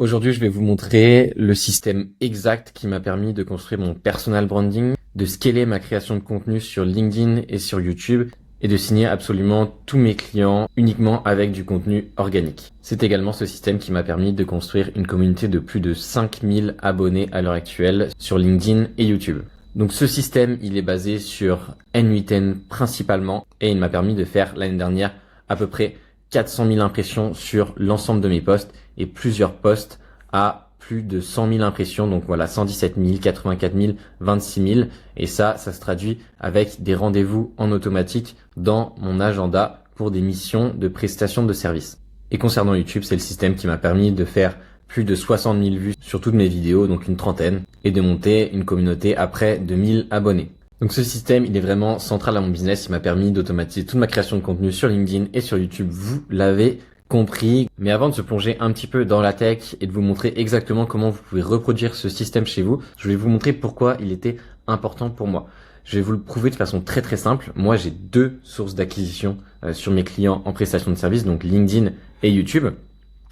Aujourd'hui, je vais vous montrer le système exact qui m'a permis de construire mon personal branding, de scaler ma création de contenu sur LinkedIn et sur YouTube et de signer absolument tous mes clients uniquement avec du contenu organique. C'est également ce système qui m'a permis de construire une communauté de plus de 5000 abonnés à l'heure actuelle sur LinkedIn et YouTube. Donc ce système, il est basé sur N8N principalement et il m'a permis de faire l'année dernière à peu près 400 000 impressions sur l'ensemble de mes posts et plusieurs posts à plus de 100 000 impressions. Donc voilà, 117 000, 84 000, 26 000. Et ça se traduit avec des rendez-vous en automatique dans mon agenda pour des missions de prestation de services. Et concernant YouTube, c'est le système qui m'a permis de faire plus de 60 000 vues sur toutes mes vidéos, donc une trentaine, et de monter une communauté à près de 1000 abonnés. Donc ce système, il est vraiment central à mon business. Il m'a permis d'automatiser toute ma création de contenu sur LinkedIn et sur YouTube. Vous l'avez compris. Mais avant de se plonger un petit peu dans la tech et de vous montrer exactement comment vous pouvez reproduire ce système chez vous, je vais vous montrer pourquoi il était important pour moi. Je vais vous le prouver de façon très très simple. Moi, j'ai deux sources d'acquisition sur mes clients en prestation de service, donc LinkedIn et YouTube.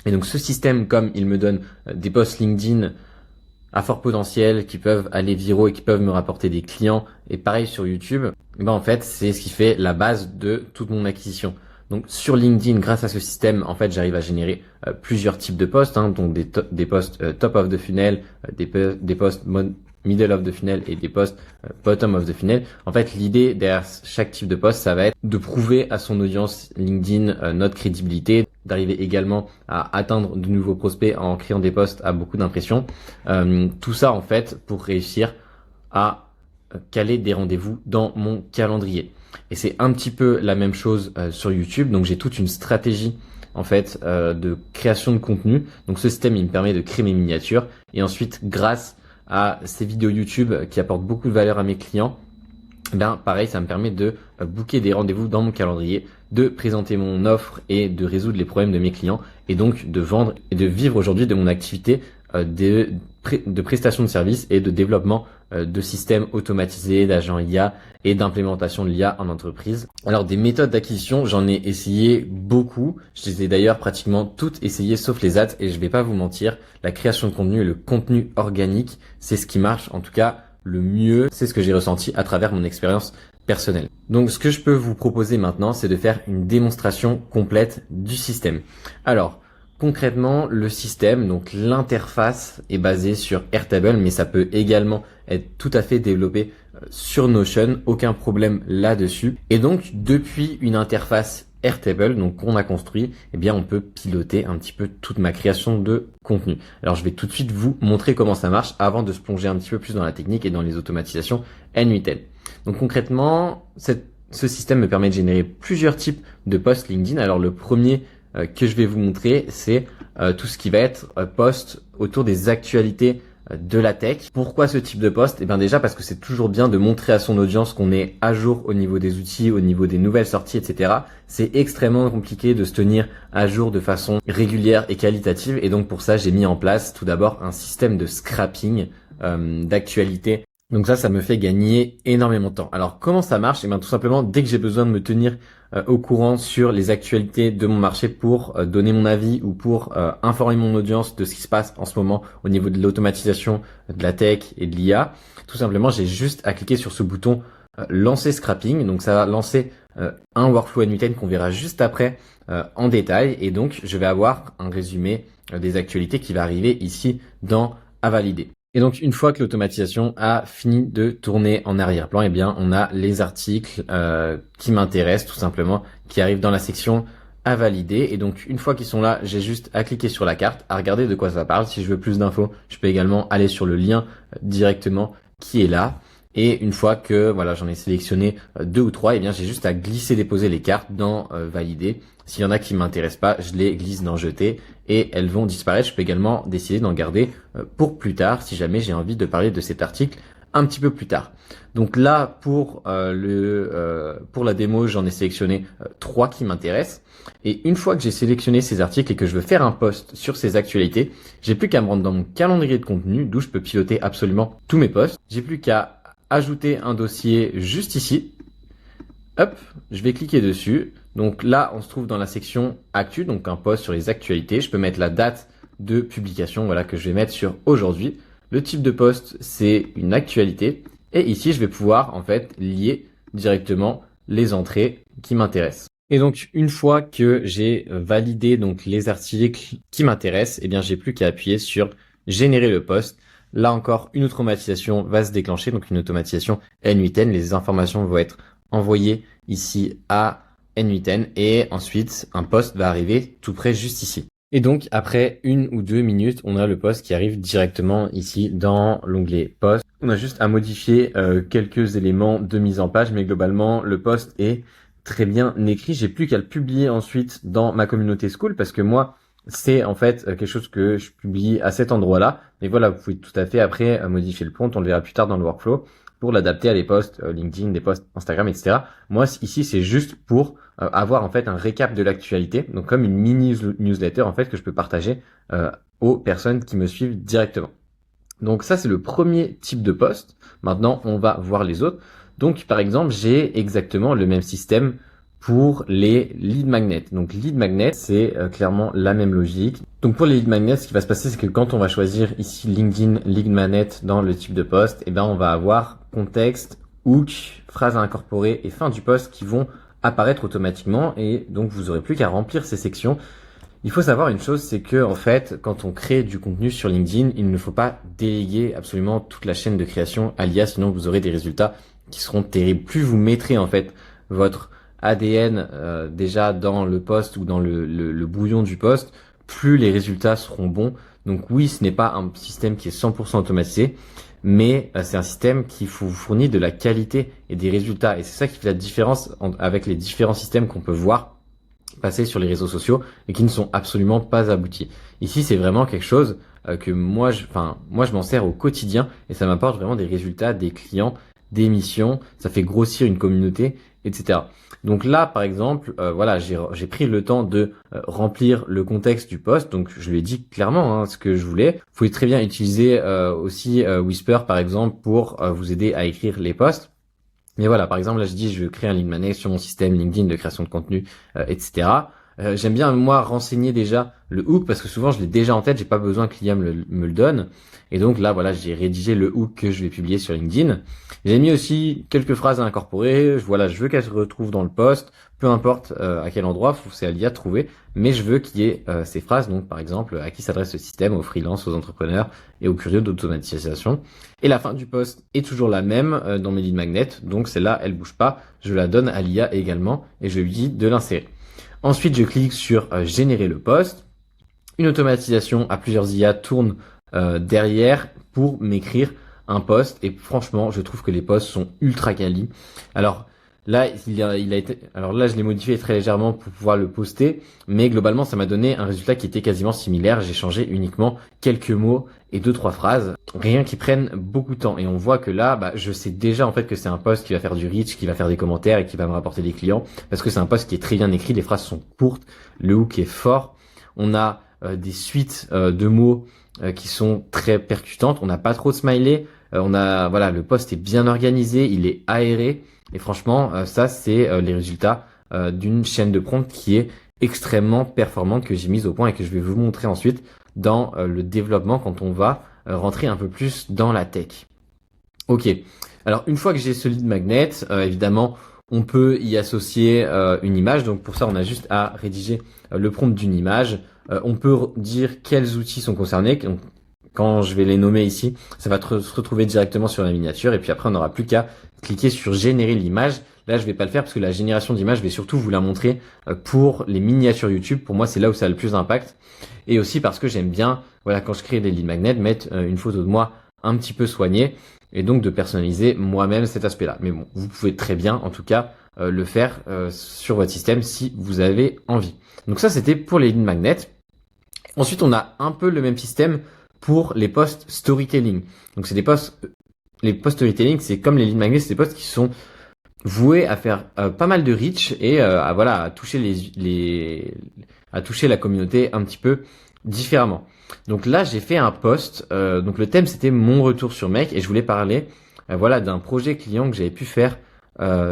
Et donc ce système, comme il me donne des posts LinkedIn à fort potentiel, qui peuvent aller viraux et qui peuvent me rapporter des clients, et pareil sur YouTube, en fait, c'est ce qui fait la base de toute mon acquisition. Donc sur LinkedIn, grâce à ce système, en fait, j'arrive à générer plusieurs types de posts, donc des posts top of the funnel, des posts middle of the funnel et des posts bottom of the funnel. En fait, l'idée derrière chaque type de post, ça va être de prouver à son audience LinkedIn notre crédibilité, d'arriver également à atteindre de nouveaux prospects en créant des posts à beaucoup d'impressions. Tout ça, en fait, pour réussir à caler des rendez-vous dans mon calendrier. Et c'est un petit peu la même chose sur YouTube. Donc, j'ai toute une stratégie en fait de création de contenu. Donc, ce système, il me permet de créer mes miniatures. Et ensuite, grâce à ces vidéos YouTube qui apportent beaucoup de valeur à mes clients, pareil, ça me permet de booker des rendez-vous dans mon calendrier, de présenter mon offre et de résoudre les problèmes de mes clients et donc de vendre et de vivre aujourd'hui de mon activité de prestation de services et de développement de systèmes automatisés, d'agents IA et d'implémentation de l'IA en entreprise. Alors des méthodes d'acquisition, j'en ai essayé beaucoup. Je les ai d'ailleurs pratiquement toutes essayées sauf les ads et je vais pas vous mentir, la création de contenu et le contenu organique, c'est ce qui marche en tout cas le mieux. C'est ce que j'ai ressenti à travers mon expérience personnelle. Donc ce que je peux vous proposer maintenant, c'est de faire une démonstration complète du système. Alors concrètement, le système, donc l'interface est basée sur Airtable, mais ça peut également être tout à fait développé sur Notion, aucun problème là-dessus. Et donc, depuis une interface Airtable, donc qu'on a construit, on peut piloter un petit peu toute ma création de contenu. Alors, je vais tout de suite vous montrer comment ça marche avant de se plonger un petit peu plus dans la technique et dans les automatisations N8N. Donc, concrètement, ce système me permet de générer plusieurs types de posts LinkedIn. Alors, le premier que je vais vous montrer, c'est tout ce qui va être post autour des actualités de la tech. Pourquoi ce type de post? Déjà parce que c'est toujours bien de montrer à son audience qu'on est à jour au niveau des outils, au niveau des nouvelles sorties, etc. C'est extrêmement compliqué de se tenir à jour de façon régulière et qualitative. Et donc pour ça, j'ai mis en place tout d'abord un système de scrapping d'actualités. Donc ça me fait gagner énormément de temps. Alors comment ça marche? Tout simplement, dès que j'ai besoin de me tenir au courant sur les actualités de mon marché pour donner mon avis ou pour informer mon audience de ce qui se passe en ce moment au niveau de l'automatisation de la tech et de l'IA, tout simplement, j'ai juste à cliquer sur ce bouton lancer scrapping. Donc ça va lancer un workflow N8N qu'on verra juste après en détail. Et donc je vais avoir un résumé des actualités qui va arriver ici dans à valider. Et donc, une fois que l'automatisation a fini de tourner en arrière-plan, on a les articles qui m'intéressent tout simplement, qui arrivent dans la section à valider. Et donc, une fois qu'ils sont là, j'ai juste à cliquer sur la carte, à regarder de quoi ça parle. Si je veux plus d'infos, je peux également aller sur le lien directement qui est là. Et une fois que j'en ai sélectionné deux ou trois, j'ai juste à glisser déposer les cartes dans valider. S'il y en a qui m'intéressent pas, je les glisse dans jeter et elles vont disparaître. Je peux également décider d'en garder pour plus tard si jamais j'ai envie de parler de cet article un petit peu plus tard. Donc là pour la démo, j'en ai sélectionné trois qui m'intéressent. Et une fois que j'ai sélectionné ces articles et que je veux faire un post sur ces actualités, j'ai plus qu'à me rendre dans mon calendrier de contenu d'où je peux piloter absolument tous mes posts. J'ai plus qu'à ajouter un dossier juste ici. Hop, je vais cliquer dessus. Donc là, on se trouve dans la section Actu, donc un post sur les actualités. Je peux mettre la date de publication, voilà, que je vais mettre sur aujourd'hui. Le type de post, c'est une actualité. Et ici, je vais pouvoir, en fait, lier directement les entrées qui m'intéressent. Et donc, une fois que j'ai validé donc les articles qui m'intéressent, eh bien, j'ai plus qu'à appuyer sur générer le post. Là encore, une automatisation va se déclencher, donc une automatisation N8N. Les informations vont être envoyées ici à N8N et ensuite un post va arriver tout près juste ici. Et donc, après 1 ou 2 minutes, on a le post qui arrive directement ici dans l'onglet post. On a juste à modifier quelques éléments de mise en page, mais globalement, le post est très bien écrit. J'ai plus qu'à le publier ensuite dans ma communauté Skool parce que moi, c'est en fait quelque chose que je publie à cet endroit-là. Mais voilà, vous pouvez tout à fait après modifier le prompt, on le verra plus tard dans le workflow, pour l'adapter à des posts LinkedIn, des posts Instagram, etc. Moi, ici, c'est juste pour avoir en fait un récap de l'actualité, donc comme une mini newsletter en fait que je peux partager aux personnes qui me suivent directement. Donc ça, c'est le premier type de post. Maintenant, on va voir les autres. Donc, par exemple, j'ai exactement le même système pour les lead magnets. Donc, lead magnet, c'est clairement la même logique. Donc, pour les lead magnets, ce qui va se passer, c'est que quand on va choisir ici LinkedIn lead magnet dans le type de post, eh ben, on va avoir contexte, hook, phrase à incorporer et fin du post qui vont apparaître automatiquement. Et donc, vous aurez plus qu'à remplir ces sections. Il faut savoir une chose, c'est que en fait, quand on crée du contenu sur LinkedIn, il ne faut pas déléguer absolument toute la chaîne de création à l'IA, sinon vous aurez des résultats qui seront terribles. Plus vous mettrez en fait votre ADN déjà dans le post ou dans le bouillon du post, plus les résultats seront bons. Donc oui, ce n'est pas un système qui est 100% automatisé, mais c'est un système qui vous fournit de la qualité et des résultats. Et c'est ça qui fait la différence avec les différents systèmes qu'on peut voir passer sur les réseaux sociaux et qui ne sont absolument pas aboutis. Ici, c'est vraiment quelque chose que moi je m'en sers au quotidien et ça m'apporte vraiment des résultats, des clients, des missions, ça fait grossir une communauté, etc. Donc là, par exemple, voilà, j'ai pris le temps de remplir le contexte du post, donc je lui ai dit clairement ce que je voulais. Vous pouvez très bien utiliser aussi Whisper, par exemple, pour vous aider à écrire les posts. Mais voilà, par exemple, là, je dis, je veux créer un lead magnet sur mon système LinkedIn de création de contenu, etc. J'aime bien, moi, renseigner déjà le hook parce que souvent, je l'ai déjà en tête, j'ai pas besoin que l'IA me le donne. Et donc là, voilà, j'ai rédigé le hook que je vais publier sur LinkedIn. J'ai mis aussi quelques phrases à incorporer. Voilà, je veux qu'elles se retrouvent dans le post, peu importe à quel endroit, c'est à l'IA de trouver, mais je veux qu'il y ait ces phrases. Donc, par exemple, à qui s'adresse ce système, aux freelances, aux entrepreneurs et aux curieux d'automatisation. Et la fin du post est toujours la même dans mes lead magnets, donc celle-là, elle bouge pas. Je la donne à l'IA également et je lui dis de l'insérer. Ensuite, je clique sur générer le post. Une automatisation à plusieurs IA tourne derrière pour m'écrire un post et franchement, je trouve que les posts sont ultra quali. Alors là, je l'ai modifié très légèrement pour pouvoir le poster, mais globalement, ça m'a donné un résultat qui était quasiment similaire. J'ai changé uniquement quelques mots et 2-3 phrases, rien qui prenne beaucoup de temps. Et on voit que là, je sais déjà en fait que c'est un post qui va faire du reach, qui va faire des commentaires et qui va me rapporter des clients, parce que c'est un post qui est très bien écrit, les phrases sont courtes, le hook est fort, on a des suites de mots qui sont très percutantes, on n'a pas trop de smiley, le post est bien organisé, il est aéré, et franchement, ça c'est les résultats d'une chaîne de prompt qui est extrêmement performante que j'ai mise au point et que je vais vous montrer ensuite dans le développement quand on va rentrer un peu plus dans la tech. Ok, alors une fois que j'ai ce lead magnet, évidemment, on peut y associer une image. Donc pour ça, on a juste à rédiger le prompt d'une image. On peut dire quels outils sont concernés. Donc, quand je vais les nommer ici, ça va se retrouver directement sur la miniature. Et puis après, on n'aura plus qu'à cliquer sur générer l'image. Là, je vais pas le faire parce que la génération d'image, je vais surtout vous la montrer pour les miniatures YouTube. Pour moi, c'est là où ça a le plus d'impact. Et aussi parce que j'aime bien, quand je crée des lead magnets, mettre une photo de moi un petit peu soignée et donc de personnaliser moi-même cet aspect-là. Mais bon, vous pouvez très bien, en tout cas, le faire sur votre système si vous avez envie. Donc ça, c'était pour les lead magnets. Ensuite, on a un peu le même système pour les posts storytelling. Donc c'est les posts storytelling, c'est comme les lead magnets, c'est des posts qui sont voués à faire pas mal de reach et à toucher à toucher la communauté un petit peu différemment. Donc là, j'ai fait un post. Donc le thème, c'était mon retour sur Make et je voulais parler d'un projet client que j'avais pu faire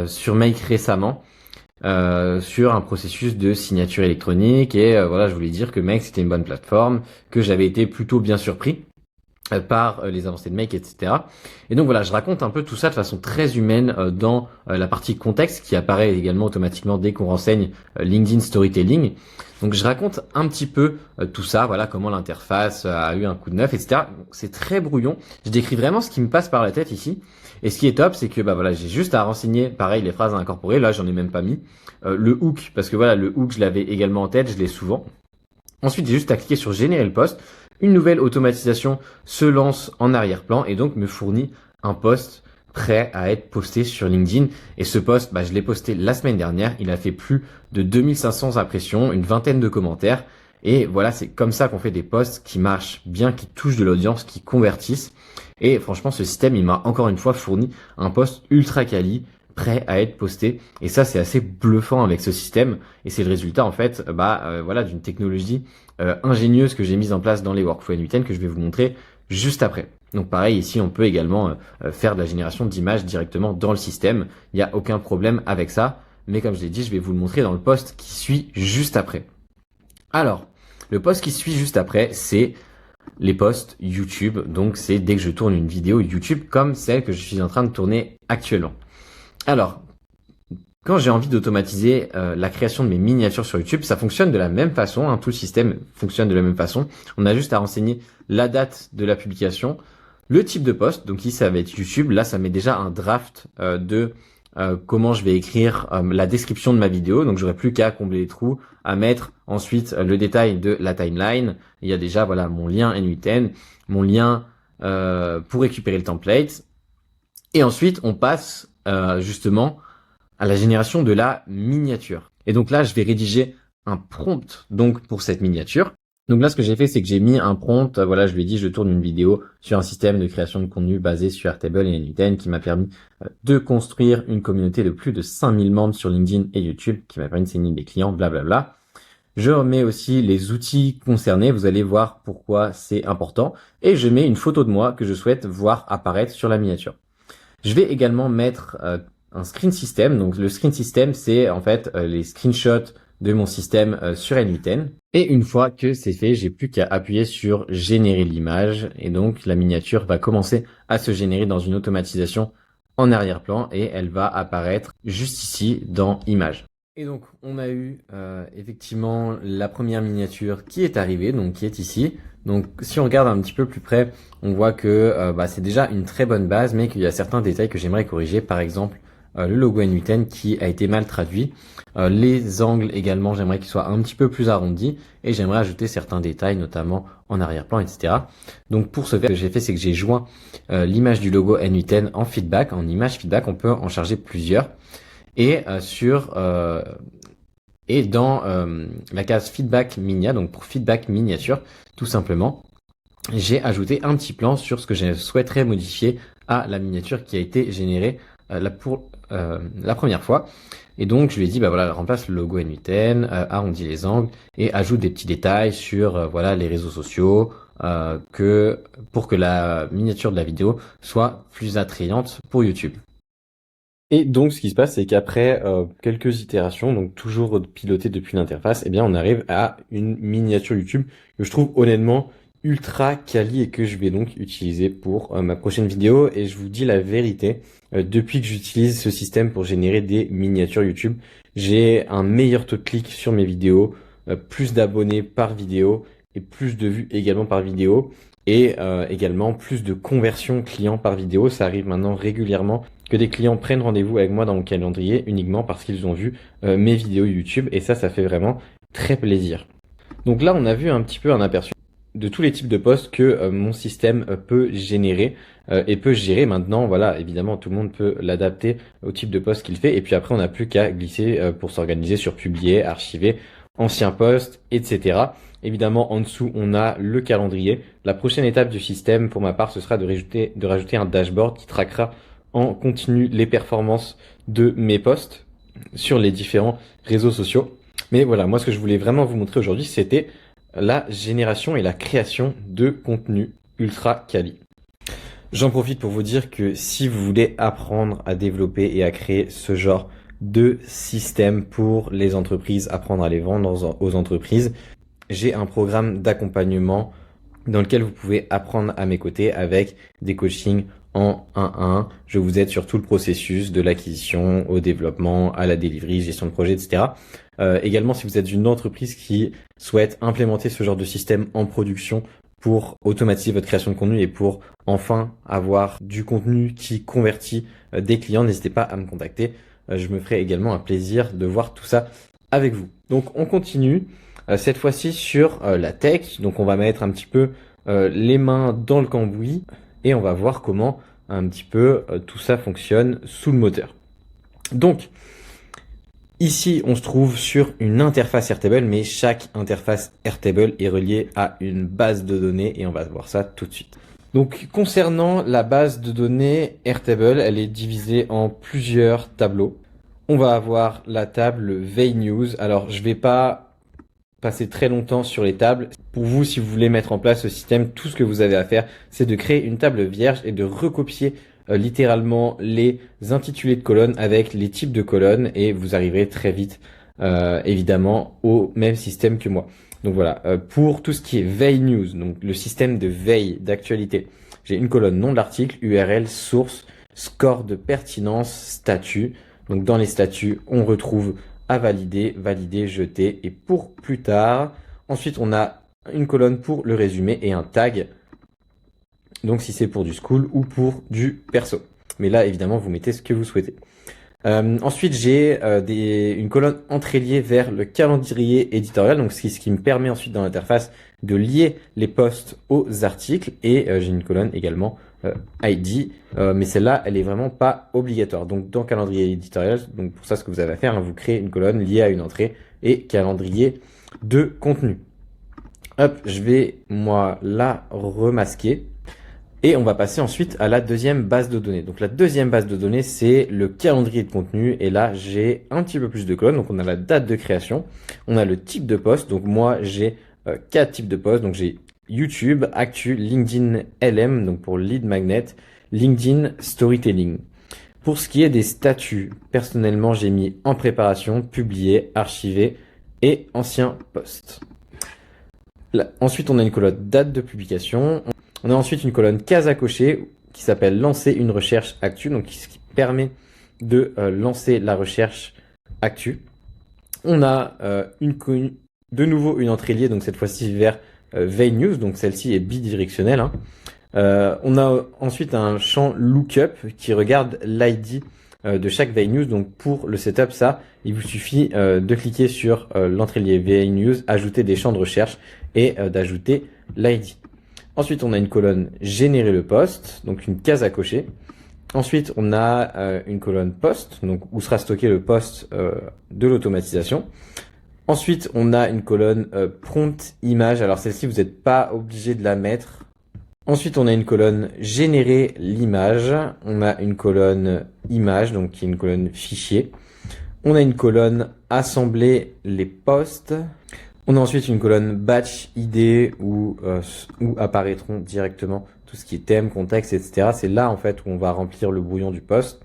sur Make récemment. sur un processus de signature électronique et voilà, je voulais dire que Make c'était une bonne plateforme, que j'avais été plutôt bien surpris par les avancées de Make, etc. Et donc voilà, je raconte un peu tout ça de façon très humaine dans la partie contexte qui apparaît également automatiquement dès qu'on renseigne LinkedIn Storytelling. Donc je raconte un petit peu tout ça, voilà comment l'interface a eu un coup de neuf, etc. C'est très brouillon. Je décris vraiment ce qui me passe par la tête ici. Et ce qui est top, c'est que bah voilà, j'ai juste à renseigner, pareil, les phrases à incorporer. Là, j'en ai même pas mis le hook, parce que voilà, le hook, je l'avais également en tête, je l'ai souvent. Ensuite, j'ai juste à cliquer sur générer le post. Une nouvelle automatisation se lance en arrière-plan et donc me fournit un post prêt à être posté sur LinkedIn. Et ce post, bah, je l'ai posté la semaine dernière. Il a fait plus de 2500 impressions, une vingtaine de commentaires. Et voilà, c'est comme ça qu'on fait des posts qui marchent bien, qui touchent de l'audience, qui convertissent. Et franchement, ce système, il m'a encore une fois fourni un post ultra quali, prêt à être posté. Et ça, c'est assez bluffant avec ce système. Et c'est le résultat, en fait, voilà, d'une technologie ingénieuse que j'ai mise en place dans les workflows N8N que je vais vous montrer juste après. Donc pareil, ici, on peut également faire de la génération d'images directement dans le système. Il n'y a aucun problème avec ça. Mais comme je l'ai dit, je vais vous le montrer dans le post qui suit juste après. Alors, le post qui suit juste après, c'est les posts YouTube. Donc, c'est dès que je tourne une vidéo YouTube comme celle que je suis en train de tourner actuellement. Alors, quand j'ai envie d'automatiser la création de mes miniatures sur YouTube, ça fonctionne de la même façon, hein, tout le système fonctionne de la même façon. On a juste à renseigner la date de la publication, le type de post, donc ici ça va être YouTube, là ça met déjà un draft de comment je vais écrire la description de ma vidéo, donc j'aurai plus qu'à combler les trous, à mettre ensuite le détail de la timeline. Il y a déjà voilà mon lien N8N, mon lien pour récupérer le template, et ensuite on passe justement à la génération de la miniature. Et donc là, je vais rédiger un prompt donc pour cette miniature. Donc là, ce que j'ai fait, c'est que j'ai mis un prompt. Voilà, je lui ai dit, je tourne une vidéo sur un système de création de contenu basé sur Airtable et N8N qui m'a permis de construire une communauté de plus de 5000 membres sur LinkedIn et YouTube, qui m'a permis de signer des clients, blablabla. Je remets aussi les outils concernés. Vous allez voir pourquoi c'est important. Et je mets une photo de moi que je souhaite voir apparaître sur la miniature. Je vais également mettre un screen system. Donc le screen system, c'est en fait les screenshots de mon système sur N8N. Et une fois que c'est fait, j'ai plus qu'à appuyer sur générer l'image. Et donc la miniature va commencer à se générer dans une automatisation en arrière-plan et elle va apparaître juste ici dans Images. Et donc on a eu effectivement la première miniature qui est arrivée, donc qui est ici. Donc si on regarde un petit peu plus près, on voit que c'est déjà une très bonne base, mais qu'il y a certains détails que j'aimerais corriger. Par exemple, le logo N8N qui a été mal traduit. Les angles également, j'aimerais qu'ils soient un petit peu plus arrondis. Et j'aimerais ajouter certains détails, notamment en arrière-plan, etc. Donc pour ce faire, ce que j'ai fait, c'est que j'ai joint l'image du logo N8N en feedback, en image feedback. On peut en charger plusieurs. Et dans la case feedback minia, donc pour feedback miniature, tout simplement, j'ai ajouté un petit plan sur ce que je souhaiterais modifier à la miniature qui a été générée pour la première fois. Et donc je lui ai dit voilà, remplace le logo N8N, arrondis les angles et ajoute des petits détails sur voilà les réseaux sociaux pour que la miniature de la vidéo soit plus attrayante pour YouTube. Et donc, ce qui se passe, c'est qu'après quelques itérations, donc toujours pilotées depuis l'interface, eh bien, on arrive à une miniature YouTube que je trouve honnêtement ultra quali et que je vais donc utiliser pour ma prochaine vidéo. Et je vous dis la vérité, depuis que j'utilise ce système pour générer des miniatures YouTube, j'ai un meilleur taux de clic sur mes vidéos, plus d'abonnés par vidéo et plus de vues également par vidéo. Et également plus de conversions clients par vidéo. Ça arrive maintenant régulièrement que des clients prennent rendez-vous avec moi dans mon calendrier uniquement parce qu'ils ont vu mes vidéos YouTube. Et ça fait vraiment très plaisir. Donc là, on a vu un petit peu un aperçu de tous les types de posts que mon système peut générer et peut gérer. Maintenant, voilà, évidemment, tout le monde peut l'adapter au type de post qu'il fait. Et puis après, on n'a plus qu'à glisser pour s'organiser sur publier, archiver, ancien post, etc. Évidemment, en dessous, on a le calendrier. La prochaine étape du système, pour ma part, ce sera de rajouter un dashboard qui traquera en continu les performances de mes posts sur les différents réseaux sociaux. Mais voilà, moi, ce que je voulais vraiment vous montrer aujourd'hui, c'était la génération et la création de contenu ultra quali. J'en profite pour vous dire que si vous voulez apprendre à développer et à créer ce genre de systèmes pour les entreprises, apprendre à les vendre aux entreprises. J'ai un programme d'accompagnement dans lequel vous pouvez apprendre à mes côtés avec des coachings en 1-1. Je vous aide sur tout le processus de l'acquisition, au développement, à la delivery, gestion de projet, etc. Également, si vous êtes une entreprise qui souhaite implémenter ce genre de système en production pour automatiser votre création de contenu et pour enfin avoir du contenu qui convertit des clients, n'hésitez pas à me contacter. Je me ferai également un plaisir de voir tout ça avec vous. Donc on continue cette fois-ci sur la tech. Donc on va mettre un petit peu les mains dans le cambouis et on va voir comment un petit peu tout ça fonctionne sous le moteur. Donc ici, on se trouve sur une interface Airtable, mais chaque interface Airtable est reliée à une base de données et on va voir ça tout de suite. Donc, concernant la base de données Airtable, elle est divisée en plusieurs tableaux. On va avoir la table Veille News. Alors, je vais pas passer très longtemps sur les tables. Pour vous, si vous voulez mettre en place ce système, tout ce que vous avez à faire, c'est de créer une table vierge et de recopier littéralement les intitulés de colonnes avec les types de colonnes et vous arriverez très vite évidemment au même système que moi. Donc voilà, pour tout ce qui est veille news, donc le système de veille d'actualité, j'ai une colonne nom de l'article, URL, source, score de pertinence, statut. Donc dans les statuts, on retrouve à valider, valider, jeter et pour plus tard. Ensuite, on a une colonne pour le résumé et un tag. Donc si c'est pour du school ou pour du perso. Mais là, évidemment, vous mettez ce que vous souhaitez. Ensuite, j'ai une colonne entrée-liée vers le calendrier éditorial. Donc ce qui me permet ensuite dans l'interface de lier les posts aux articles. Et j'ai une colonne également ID. Mais celle-là, elle est vraiment pas obligatoire. Donc dans calendrier éditorial, donc pour ça, ce que vous avez à faire, hein, vous créez une colonne liée à une entrée et calendrier de contenu. Hop, je vais moi la remasquer. Et on va passer ensuite à la deuxième base de données. Donc la deuxième base de données, c'est le calendrier de contenu. Et là, j'ai un petit peu plus de colonnes. Donc on a la date de création, on a le type de poste. Donc moi, j'ai 4 types de postes. Donc j'ai YouTube, Actu, LinkedIn LM, donc pour Lead Magnet, LinkedIn Storytelling. Pour ce qui est des statuts, personnellement, j'ai mis en préparation, publié, archivé et ancien post. Là, ensuite, on a une colonne date de publication. On a ensuite une colonne case à cocher qui s'appelle lancer une recherche actu, donc ce qui permet de lancer la recherche actu. On a de nouveau une entrée liée, donc cette fois-ci vers Veille News, donc celle-ci est bidirectionnelle. Hein. On a ensuite un champ lookup qui regarde l'ID de chaque Veille News. Donc pour le setup, ça, il vous suffit de cliquer sur l'entrée liée Veille News, ajouter des champs de recherche et d'ajouter l'ID. Ensuite, on a une colonne générer le post, donc une case à cocher. Ensuite, on a une colonne post, donc où sera stocké le post de l'automatisation. Ensuite, on a une colonne prompt image. Alors celle-ci, vous n'êtes pas obligé de la mettre. Ensuite, on a une colonne générer l'image. On a une colonne image, donc qui est une colonne fichier. On a une colonne assembler les posts. On a ensuite une colonne batch ID où apparaîtront directement tout ce qui est thème, contexte, etc. C'est là en fait où on va remplir le brouillon du post.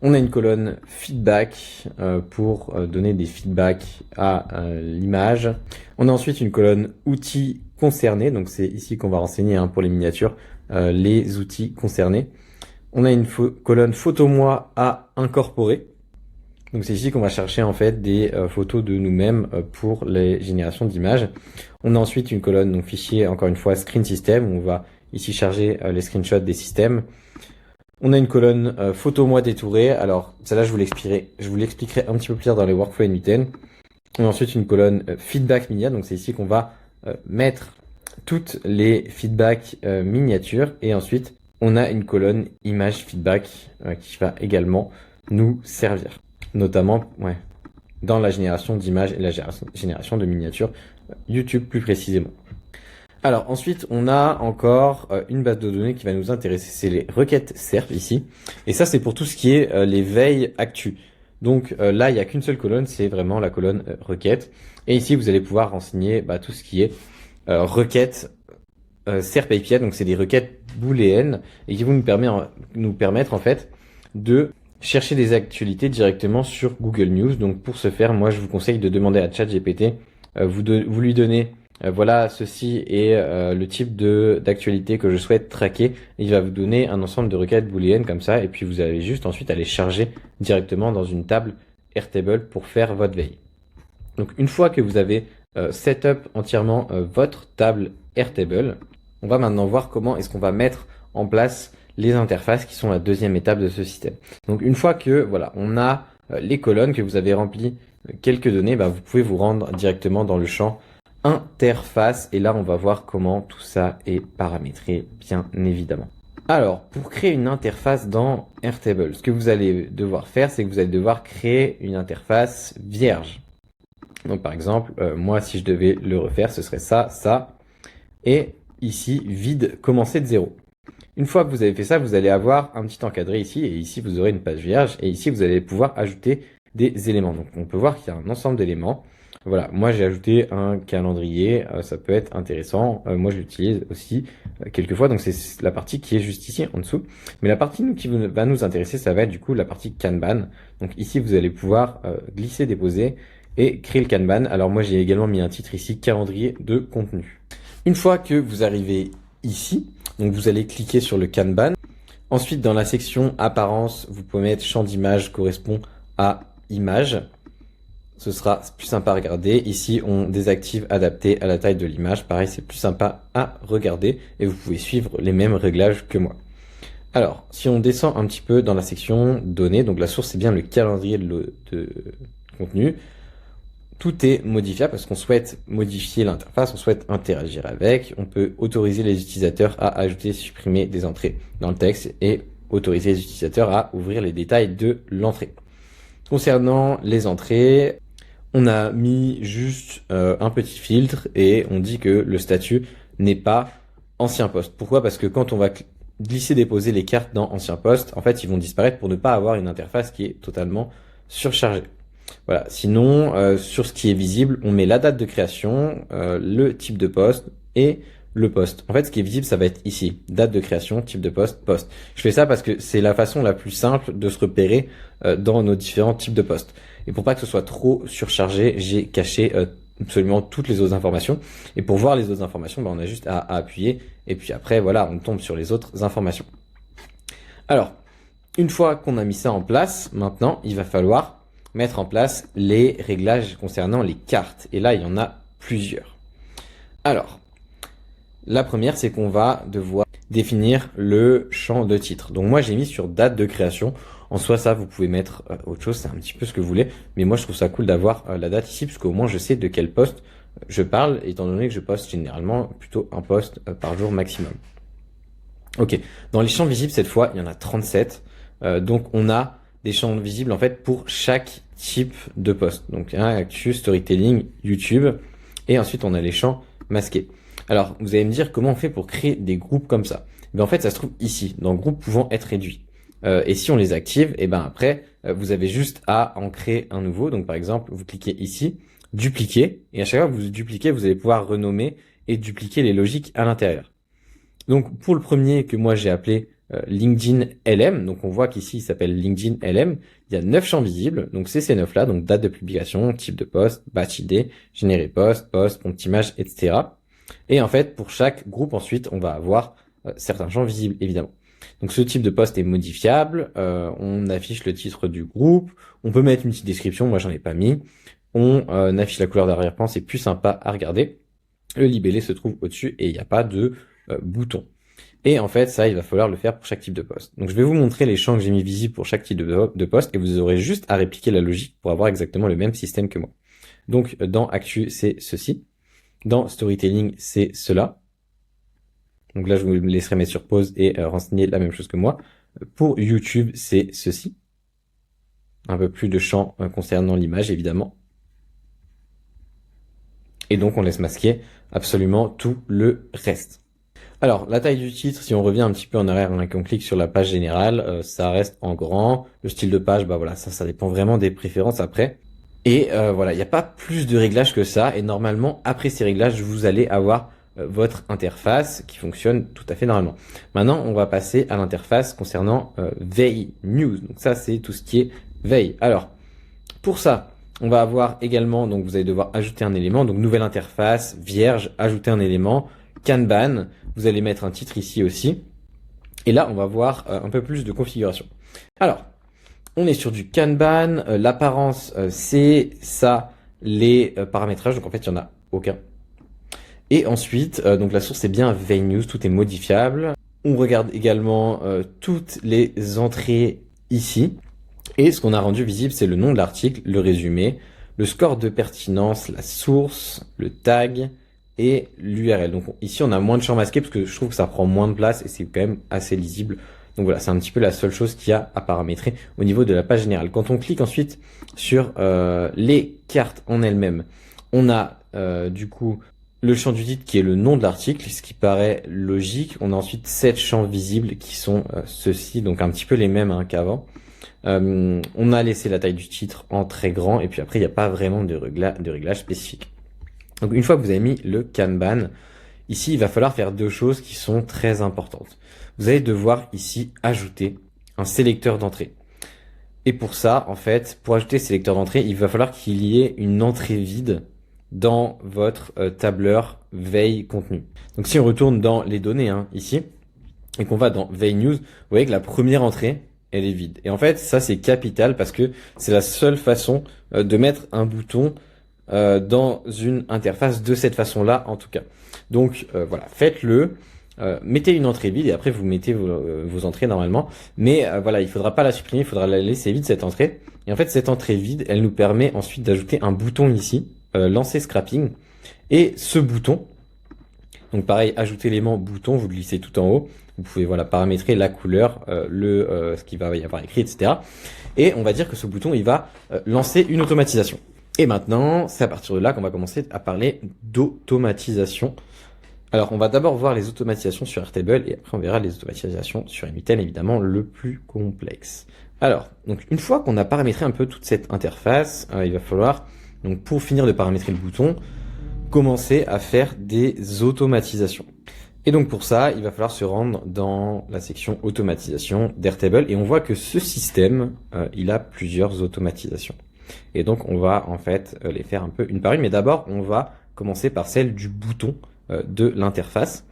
On a une colonne feedback pour donner des feedbacks à l'image. On a ensuite une colonne outils concernés. Donc c'est ici qu'on va renseigner hein, pour les miniatures les outils concernés. On a une colonne photo moi à incorporer. Donc c'est ici qu'on va chercher en fait des photos de nous-mêmes pour les générations d'images. On a ensuite une colonne donc fichier, encore une fois screen system, où on va ici charger les screenshots des systèmes. On a une colonne photo moi détourée. Alors celle-là je vous l'expliquerai un petit peu plus tard dans les workflows in Mitten. On a ensuite une colonne feedback media, donc c'est ici qu'on va mettre toutes les feedbacks miniatures. Et ensuite on a une colonne image feedback qui va également nous servir. Notamment dans la génération d'images et la génération de miniatures YouTube plus précisément. Alors ensuite, on a encore une base de données qui va nous intéresser, c'est les requêtes SERP ici. Et ça, c'est pour tout ce qui est les veilles actu. Donc là, il n'y a qu'une seule colonne, c'est vraiment la colonne requête. Et ici, vous allez pouvoir renseigner tout ce qui est requêtes SERP API. Donc c'est des requêtes booléennes et qui vont nous permettre en fait de chercher des actualités directement sur Google News. Donc pour ce faire, moi je vous conseille de demander à ChatGPT, vous lui donnez voilà, ceci est le type d'actualité que je souhaite traquer. Il va vous donner un ensemble de requêtes booléennes comme ça, et puis vous allez juste ensuite aller charger directement dans une table Airtable pour faire votre veille. Donc une fois que vous avez setup entièrement votre table Airtable, on va maintenant voir comment est-ce qu'on va mettre en place les interfaces qui sont la deuxième étape de ce système. Donc une fois que voilà, on a les colonnes, que vous avez rempli quelques données, vous pouvez vous rendre directement dans le champ interface, et là on va voir comment tout ça est paramétré, bien évidemment. Alors, pour créer une interface dans Airtable, ce que vous allez devoir faire, c'est que vous allez devoir créer une interface vierge. Donc par exemple, moi si je devais le refaire, ce serait ça, ça, et ici, vide, commencer de 0. Une fois que vous avez fait ça, vous allez avoir un petit encadré ici, et ici vous aurez une page vierge, et ici vous allez pouvoir ajouter des éléments. Donc on peut voir qu'il y a un ensemble d'éléments. Voilà, moi j'ai ajouté un calendrier, ça peut être intéressant. Moi je l'utilise aussi quelquefois, donc c'est la partie qui est juste ici en dessous. Mais la partie qui va nous intéresser, ça va être du coup la partie Kanban. Donc ici vous allez pouvoir glisser, déposer et créer le Kanban. Alors moi j'ai également mis un titre ici, calendrier de contenu. Une fois que vous arrivez ici, donc vous allez cliquer sur le Kanban. Ensuite dans la section apparence, vous pouvez mettre champ d'image correspond à image. Ce sera plus sympa à regarder. Ici, on désactive adapté à la taille de l'image. Pareil, c'est plus sympa à regarder et vous pouvez suivre les mêmes réglages que moi. Alors, si on descend un petit peu dans la section données, donc la source, c'est bien le calendrier de contenu. Tout est modifiable parce qu'on souhaite modifier l'interface, on souhaite interagir avec. On peut autoriser les utilisateurs à ajouter, supprimer des entrées dans le texte et autoriser les utilisateurs à ouvrir les détails de l'entrée. Concernant les entrées, on a mis juste un petit filtre et on dit que le statut n'est pas ancien poste. Pourquoi? Parce que quand on va glisser, déposer les cartes dans ancien poste, en fait, ils vont disparaître pour ne pas avoir une interface qui est totalement surchargée. Voilà. Sinon, sur ce qui est visible, on met la date de création, le type de poste et le poste. En fait, ce qui est visible, ça va être ici. Date de création, type de poste, poste. Je fais ça parce que c'est la façon la plus simple de se repérer dans nos différents types de postes. Et pour pas que ce soit trop surchargé, j'ai caché absolument toutes les autres informations. Et pour voir les autres informations, on a juste à appuyer. Et puis après, voilà, on tombe sur les autres informations. Alors, une fois qu'on a mis ça en place, maintenant, il va falloir mettre en place les réglages concernant les cartes. Et là, il y en a plusieurs. Alors, la première, c'est qu'on va devoir définir le champ de titre. Donc moi, j'ai mis sur date de création. En soi, ça, vous pouvez mettre autre chose, c'est un petit peu ce que vous voulez. Mais moi, je trouve ça cool d'avoir la date ici, parce qu'au moins, je sais de quel poste je parle, étant donné que je poste généralement plutôt un poste par jour maximum. Ok, dans les champs visibles, cette fois, il y en a 37. Donc on a des champs visibles en fait pour chaque type de poste. Donc actu, storytelling, YouTube. Et ensuite, on a les champs masqués. Alors, vous allez me dire comment on fait pour créer des groupes comme ça. En fait, ça se trouve ici, dans groupe pouvant être réduit. Et si on les active, et après, vous avez juste à en créer un nouveau. Donc, par exemple, vous cliquez ici, dupliquer, et à chaque fois que vous dupliquez, vous allez pouvoir renommer et dupliquer les logiques à l'intérieur. Donc, pour le premier que moi j'ai appelé LinkedIn LM, donc on voit qu'ici il s'appelle LinkedIn LM, il y a 9 champs visibles, donc c'est ces 9 là, donc date de publication, type de poste, batch ID, générer poste, compte image, etc. Et en fait, pour chaque groupe, ensuite, on va avoir certains champs visibles, évidemment. Donc, ce type de poste est modifiable. On affiche le titre du groupe. On peut mettre une petite description. Moi, j'en ai pas mis. On affiche la couleur d'arrière-plan. C'est plus sympa à regarder. Le libellé se trouve au-dessus et il n'y a pas de bouton. Et en fait, ça, il va falloir le faire pour chaque type de poste. Donc, je vais vous montrer les champs que j'ai mis visibles pour chaque type de poste et vous aurez juste à répliquer la logique pour avoir exactement le même système que moi. Donc, dans Actu, c'est ceci. Dans Storytelling, c'est cela. Donc là, je vous laisserai mettre sur pause et renseigner la même chose que moi. Pour YouTube, c'est ceci. Un peu plus de champs concernant l'image, évidemment. Et donc, on laisse masquer absolument tout le reste. Alors, la taille du titre, si on revient un petit peu en arrière et qu'on clique sur la page générale, ça reste en grand. Le style de page, voilà, ça dépend vraiment des préférences après. Et voilà, il n'y a pas plus de réglages que ça. Et normalement, après ces réglages, vous allez avoir votre interface qui fonctionne tout à fait normalement. Maintenant, on va passer à l'interface concernant Veille News. Donc ça, c'est tout ce qui est veille. Alors, pour ça, on va avoir également, donc vous allez devoir ajouter un élément, donc nouvelle interface, vierge, ajouter un élément, Kanban, vous allez mettre un titre ici aussi. Et là, on va voir un peu plus de configuration. Alors, on est sur du Kanban, l'apparence, c'est ça, les paramétrages, donc en fait, il n'y en a aucun. Et ensuite, donc la source est bien Veille News, tout est modifiable. On regarde également toutes les entrées ici. Et ce qu'on a rendu visible, c'est le nom de l'article, le résumé, le score de pertinence, la source, le tag et l'URL. Donc ici, on a moins de champs masqués parce que je trouve que ça prend moins de place et c'est quand même assez lisible. Donc voilà, c'est un petit peu la seule chose qu'il y a à paramétrer au niveau de la page générale. Quand on clique ensuite sur les cartes en elles-mêmes, on a du coup le champ du titre qui est le nom de l'article, ce qui paraît logique. On a ensuite 7 champs visibles qui sont ceux-ci, donc un petit peu les mêmes qu'avant. On a laissé la taille du titre en très grand et puis après il n'y a pas vraiment de réglage spécifique. Donc une fois que vous avez mis le Kanban, ici il va falloir faire deux choses qui sont très importantes. Vous allez devoir ici ajouter un sélecteur d'entrée. Et pour ça, en fait, pour ajouter ce sélecteur d'entrée, il va falloir qu'il y ait une entrée vide dans votre tableur veille contenu. Donc si on retourne dans les données ici et qu'on va dans Veille News, vous voyez que la première entrée, elle est vide. Et en fait, ça c'est capital parce que c'est la seule façon de mettre un bouton dans une interface de cette façon-là en tout cas. Donc voilà, faites-le. Mettez une entrée vide et après vous mettez vos entrées normalement. Mais voilà, il faudra pas la supprimer, il faudra la laisser vide cette entrée. Et en fait, cette entrée vide, elle nous permet ensuite d'ajouter un bouton ici, lancer scrapping. Et ce bouton, donc pareil, ajouter l'élément bouton, vous le glissez tout en haut. Vous pouvez voilà paramétrer la couleur, ce qu'il va y avoir écrit, etc. Et on va dire que ce bouton, il va lancer une automatisation. Et maintenant, c'est à partir de là qu'on va commencer à parler d'automatisation. Alors, on va d'abord voir les automatisations sur Airtable et après on verra les automatisations sur M8N, évidemment le plus complexe. Alors, donc une fois qu'on a paramétré un peu toute cette interface, il va falloir, donc pour finir de paramétrer le bouton, commencer à faire des automatisations. Et donc pour ça, il va falloir se rendre dans la section automatisation d'Airtable et on voit que ce système, il a plusieurs automatisations. Et donc on va en fait les faire un peu une par une, mais d'abord on va commencer par celle du bouton de l'interface.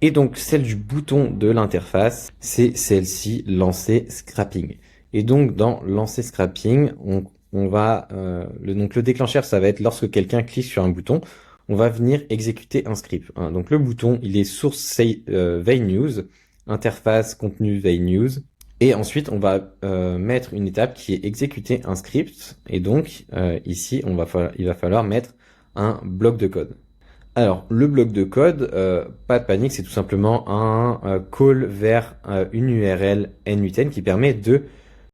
Et donc celle du bouton de l'interface, c'est celle-ci, lancer scrapping. Et donc dans lancer scrapping, on va donc le déclencheur, ça va être lorsque quelqu'un clique sur un bouton, on va venir exécuter un script. Donc le bouton, il est source Veille News, interface contenu Veille News. Et ensuite, on va mettre une étape qui est exécuter un script. Et donc, ici, il va falloir mettre un bloc de code. Alors, le bloc de code, pas de panique, c'est tout simplement un call vers une URL N8N qui permet de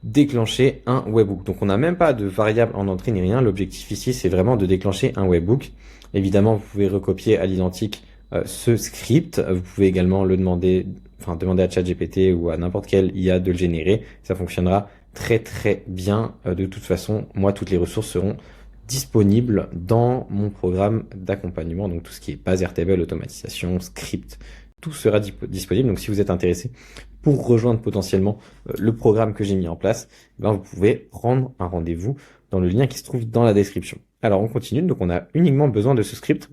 déclencher un webhook. Donc, on n'a même pas de variable en entrée ni rien. L'objectif ici, c'est vraiment de déclencher un webhook. Évidemment, vous pouvez recopier à l'identique ce script. Vous pouvez également le demander à ChatGPT ou à n'importe quel IA de le générer. Ça fonctionnera très très bien. De toute façon, moi, toutes les ressources seront disponibles dans mon programme d'accompagnement. Donc tout ce qui est base Airtable, automatisation, script, tout sera disponible. Donc si vous êtes intéressé pour rejoindre potentiellement le programme que j'ai mis en place, vous pouvez prendre un rendez-vous dans le lien qui se trouve dans la description. Alors on continue. Donc on a uniquement besoin de ce script.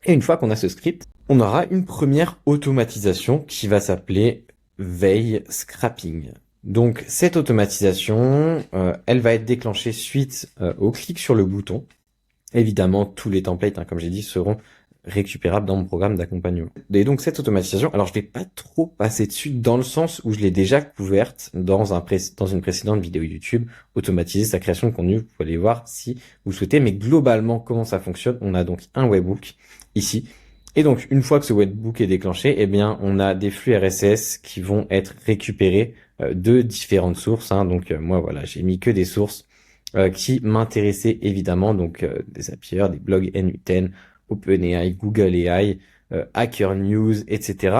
Et une fois qu'on a ce script, on aura une première automatisation qui va s'appeler Veille Scrapping. Donc cette automatisation, elle va être déclenchée suite au clic sur le bouton. Évidemment, tous les templates, comme j'ai dit, seront récupérables dans mon programme d'accompagnement. Et donc cette automatisation, alors je vais pas trop passer dessus dans le sens où je l'ai déjà couverte dans une précédente vidéo YouTube, automatiser sa création de contenu, vous pouvez aller voir si vous souhaitez, mais globalement comment ça fonctionne, on a donc un webhook ici. Et donc, une fois que ce webhook est déclenché, on a des flux RSS qui vont être récupérés de différentes sources. Donc, moi, voilà, j'ai mis que des sources qui m'intéressaient évidemment. Donc, des Zapier, des blogs N8N, OpenAI, Google AI, Hacker News, etc.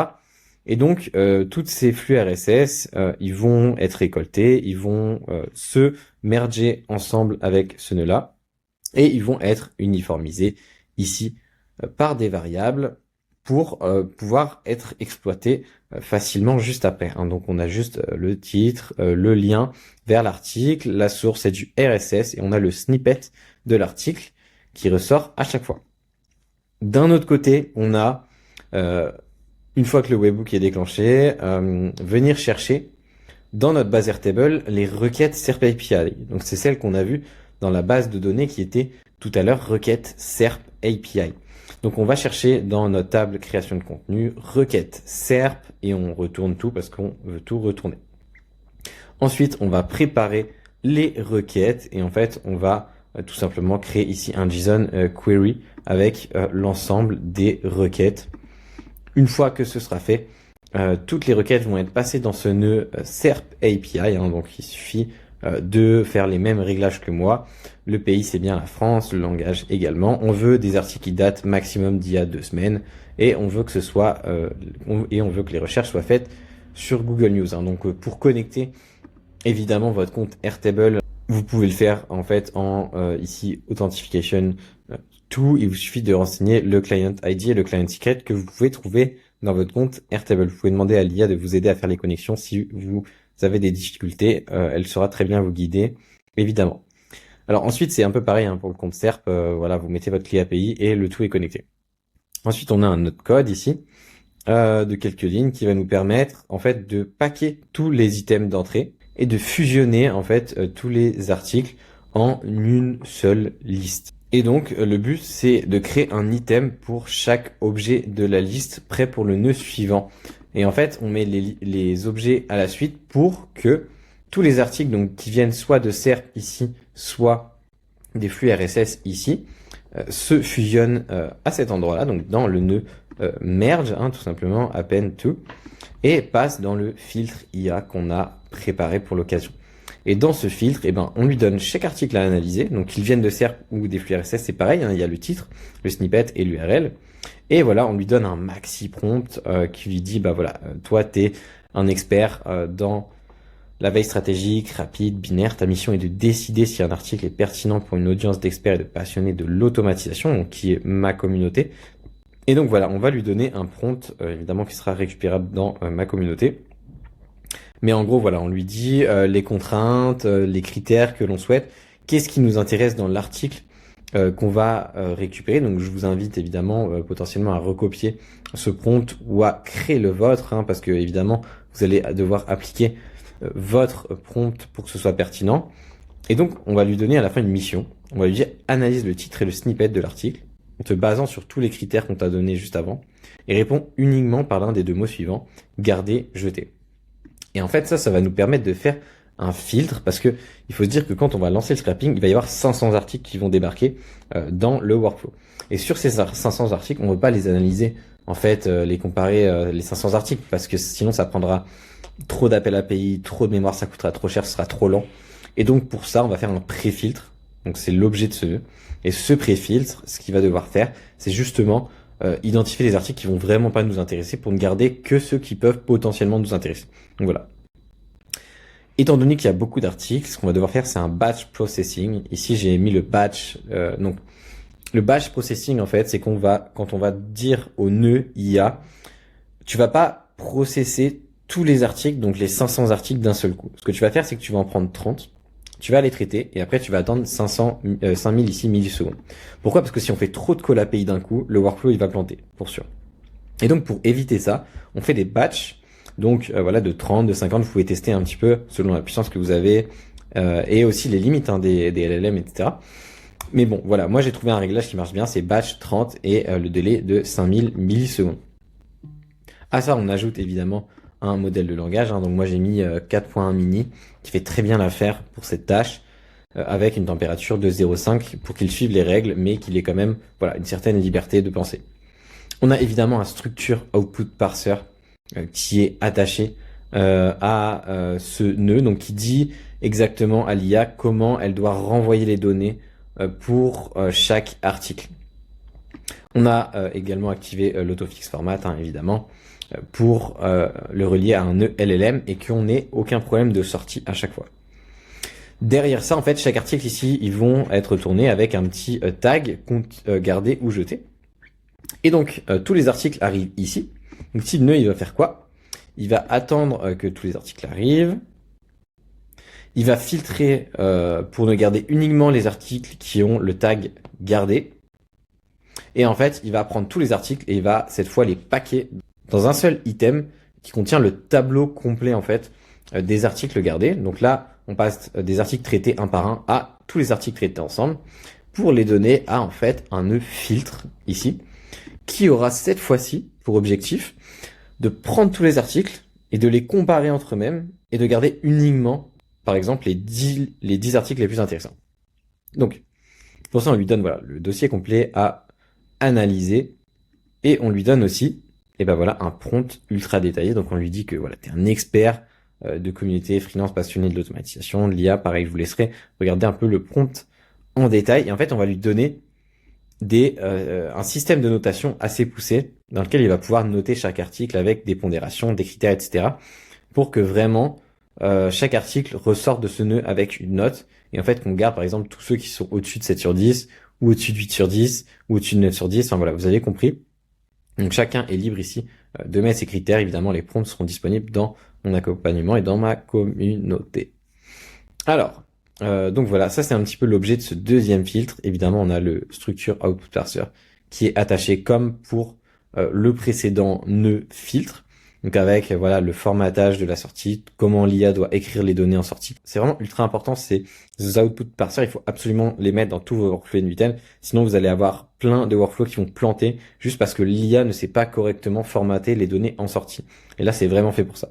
Et donc, toutes ces flux RSS, ils vont être récoltés, ils vont se merger ensemble avec ce nœud-là et ils vont être uniformisés ici par des variables pour pouvoir être exploité facilement juste après. Hein. Donc on a juste le titre, le lien vers l'article, la source est du RSS et on a le snippet de l'article qui ressort à chaque fois. D'un autre côté, on a, une fois que le webhook est déclenché, venir chercher dans notre base Airtable les requêtes SERP API. Donc c'est celle qu'on a vue dans la base de données qui était tout à l'heure requête SERP API. Donc on va chercher dans notre table création de contenu, requête SERP et on retourne tout parce qu'on veut tout retourner. Ensuite, on va préparer les requêtes et en fait, on va tout simplement créer ici un JSON query avec l'ensemble des requêtes. Une fois que ce sera fait, toutes les requêtes vont être passées dans ce nœud SERP API, hein, donc il suffit de faire les mêmes réglages que moi. Le pays, c'est bien la France, le langage également. On veut des articles qui datent maximum d'il y a 2 semaines et on veut que ce soit on veut que les recherches soient faites sur Google News. Hein. Donc pour connecter évidemment votre compte Airtable, vous pouvez le faire en fait en ici Authentication tout. Il vous suffit de renseigner le client ID et le client secret que vous pouvez trouver dans votre compte Airtable. Vous pouvez demander à l'IA de vous aider à faire les connexions si vous avez des difficultés. Elle saura très bien vous guider, évidemment. Alors ensuite, c'est un peu pareil hein, pour le compte SERP. Voilà, vous mettez votre clé API et le tout est connecté. Ensuite, on a un autre code ici de quelques lignes qui va nous permettre en fait de packer tous les items d'entrée et de fusionner en fait tous les articles en une seule liste. Et donc le but c'est de créer un item pour chaque objet de la liste prêt pour le nœud suivant. Et en fait on met les objets à la suite pour que tous les articles donc qui viennent soit de SERP ici, soit des flux RSS ici, se fusionnent à cet endroit-là, donc dans le nœud merge, hein, tout simplement append to, et passent dans le filtre IA qu'on a préparé pour l'occasion. Et dans ce filtre, eh ben, on lui donne chaque article à analyser. Donc, qu'ils viennent de SERP ou des flux RSS, c'est pareil. Hein, il y a le titre, le snippet et l'URL. Et voilà, on lui donne un maxi prompt qui lui dit, bah voilà, toi, t'es un expert dans la veille stratégique, rapide, binaire. Ta mission est de décider si un article est pertinent pour une audience d'experts et de passionnés de l'automatisation, donc qui est ma communauté. Et donc voilà, on va lui donner un prompt, évidemment, qui sera récupérable dans ma communauté. Mais en gros, voilà, on lui dit les contraintes, les critères que l'on souhaite, qu'est-ce qui nous intéresse dans l'article qu'on va récupérer. Donc, je vous invite évidemment potentiellement à recopier ce prompt ou à créer le vôtre, hein, parce que évidemment, vous allez devoir appliquer votre prompt pour que ce soit pertinent. Et donc, on va lui donner à la fin une mission. On va lui dire analyse le titre et le snippet de l'article en te basant sur tous les critères qu'on t'a donnés juste avant et réponds uniquement par l'un des 2 mots suivants, garder, jeter. Et en fait, ça va nous permettre de faire un filtre parce que il faut se dire que quand on va lancer le scrapping, il va y avoir 500 articles qui vont débarquer dans le workflow. Et sur ces 500 articles, on ne veut pas les analyser, en fait, les comparer, les 500 articles, parce que sinon ça prendra trop d'appels API, trop de mémoire, ça coûtera trop cher, ce sera trop lent. Et donc pour ça, on va faire un pré-filtre. Donc c'est l'objet de ce nœud. Et ce pré-filtre, ce qu'il va devoir faire, c'est justement identifier les articles qui vont vraiment pas nous intéresser pour ne garder que ceux qui peuvent potentiellement nous intéresser. Donc voilà. Étant donné qu'il y a beaucoup d'articles, ce qu'on va devoir faire, c'est un batch processing. Ici, j'ai mis le batch. Donc, le batch processing, en fait, c'est quand on va dire au nœud IA, tu vas pas processer tous les articles, donc les 500 articles d'un seul coup. Ce que tu vas faire, c'est que tu vas en prendre 30. Tu vas les traiter et après tu vas attendre 5000 ici millisecondes. Pourquoi? Parce que si on fait trop de call API d'un coup, le workflow il va planter, pour sûr. Et donc pour éviter ça, on fait des batchs, donc voilà, de 30, de 50, vous pouvez tester un petit peu selon la puissance que vous avez et aussi les limites hein, des LLM, etc. Mais bon, voilà, moi j'ai trouvé un réglage qui marche bien, c'est batch 30 et le délai de 5000 millisecondes. À ça, on ajoute évidemment un modèle de langage. Hein. Donc moi j'ai mis 4.1 mini qui fait très bien l'affaire pour cette tâche avec une température de 0,5 pour qu'il suive les règles mais qu'il ait quand même voilà une certaine liberté de penser. On a évidemment un structure output parser qui est attaché à ce nœud, donc qui dit exactement à l'IA comment elle doit renvoyer les données pour chaque article. On a également activé l'autofix format hein, évidemment pour le relier à un nœud LLM et qu'on n'ait aucun problème de sortie à chaque fois. Derrière ça, en fait, chaque article ici, ils vont être tournés avec un petit tag compte garder ou jeter. Et donc, tous les articles arrivent ici. Donc, si le nœud, il va faire quoi? Il va attendre que tous les articles arrivent. Il va filtrer pour ne garder uniquement les articles qui ont le tag gardé. Et en fait, il va prendre tous les articles et il va cette fois les paquer dans un seul item qui contient le tableau complet en fait des articles gardés. Donc là, on passe des articles traités un par un à tous les articles traités ensemble pour les donner à en fait un nœud filtre ici qui aura cette fois-ci pour objectif de prendre tous les articles et de les comparer entre eux-mêmes et de garder uniquement par exemple les 10 articles les plus intéressants. Donc pour ça on lui donne voilà le dossier complet à analyser et on lui donne aussi et ben voilà un prompt ultra détaillé. Donc on lui dit que voilà, tu es un expert de communauté freelance passionné de l'automatisation, de l'IA. Pareil, je vous laisserai regarder un peu le prompt en détail. Et en fait, on va lui donner un système de notation assez poussé dans lequel il va pouvoir noter chaque article avec des pondérations, des critères, etc. pour que vraiment chaque article ressorte de ce nœud avec une note. Et en fait, qu'on garde par exemple tous ceux qui sont au-dessus de 7 sur 10 ou au-dessus de 8 sur 10 ou au-dessus de 9 sur 10. Enfin voilà, vous avez compris. Donc chacun est libre ici de mettre ses critères. Évidemment, les prompts seront disponibles dans mon accompagnement et dans ma communauté. Alors, donc voilà, ça c'est un petit peu l'objet de ce deuxième filtre. Évidemment, on a le structure output parser qui est attaché comme pour le précédent nœud filtre. Donc avec voilà le formatage de la sortie, comment l'IA doit écrire les données en sortie. C'est vraiment ultra important, ces output parsers, il faut absolument les mettre dans tous vos workflows NVIDIA, sinon vous allez avoir plein de workflows qui vont planter juste parce que l'IA ne sait pas correctement formater les données en sortie. Et là, c'est vraiment fait pour ça.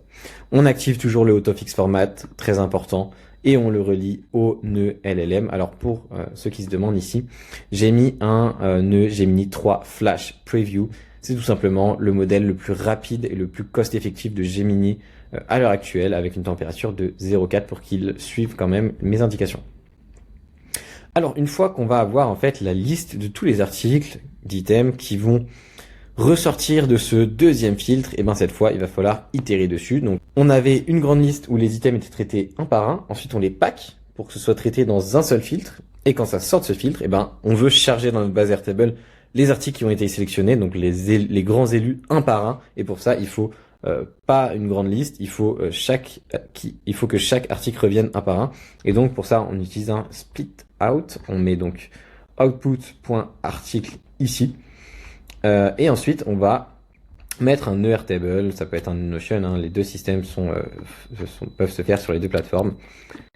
On active toujours le autofix format, très important, et on le relie au nœud LLM. Alors pour ceux qui se demandent ici, j'ai mis un nœud Gemini 3 Flash Preview. C'est tout simplement le modèle le plus rapide et le plus cost-effectif de Gemini à l'heure actuelle avec une température de 0,4 pour qu'il suive quand même mes indications. Alors une fois qu'on va avoir en fait la liste de tous les articles d'items qui vont ressortir de ce deuxième filtre, et ben cette fois il va falloir itérer dessus. Donc on avait une grande liste où les items étaient traités un par un, ensuite on les pack pour que ce soit traité dans un seul filtre, et quand ça sort de ce filtre, et ben on veut charger dans notre base Airtable les articles qui ont été sélectionnés, donc les grands élus un par un, et pour ça il faut pas une grande liste, il faut que chaque article revienne un par un, et donc pour ça on utilise un split out, on met donc output.article ici, et ensuite on va mettre un nœud Airtable, ça peut être un Notion, hein, les deux systèmes peuvent se faire sur les deux plateformes.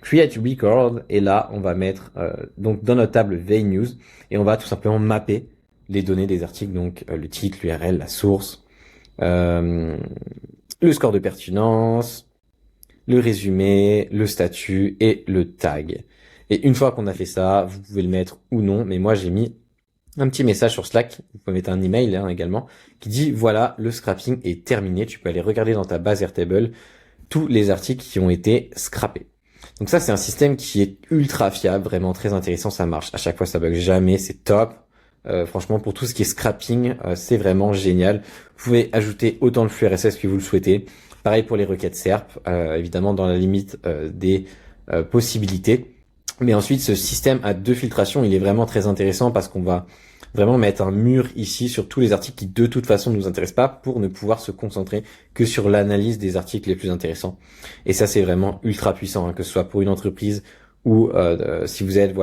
Create record, et là on va mettre donc dans notre table VNews, et on va tout simplement mapper les données des articles, donc le titre, l'URL, la source, le score de pertinence, le résumé, le statut et le tag. Et une fois qu'on a fait ça, vous pouvez le mettre ou non, mais moi j'ai mis un petit message sur Slack, vous pouvez mettre un email hein, également, qui dit voilà, le scrapping est terminé, tu peux aller regarder dans ta base Airtable tous les articles qui ont été scrappés. Donc ça c'est un système qui est ultra fiable, vraiment très intéressant, ça marche, à chaque fois ça bug jamais, c'est top. Franchement, pour tout ce qui est scrapping, c'est vraiment génial. Vous pouvez ajouter autant de flux RSS que vous le souhaitez. Pareil pour les requêtes SERP, évidemment dans la limite des possibilités. Mais ensuite, ce système à deux filtrations, il est vraiment très intéressant parce qu'on va vraiment mettre un mur ici sur tous les articles qui de toute façon ne nous intéressent pas pour ne pouvoir se concentrer que sur l'analyse des articles les plus intéressants. Et ça, c'est vraiment ultra puissant, hein, que ce soit pour une entreprise ou si vous êtes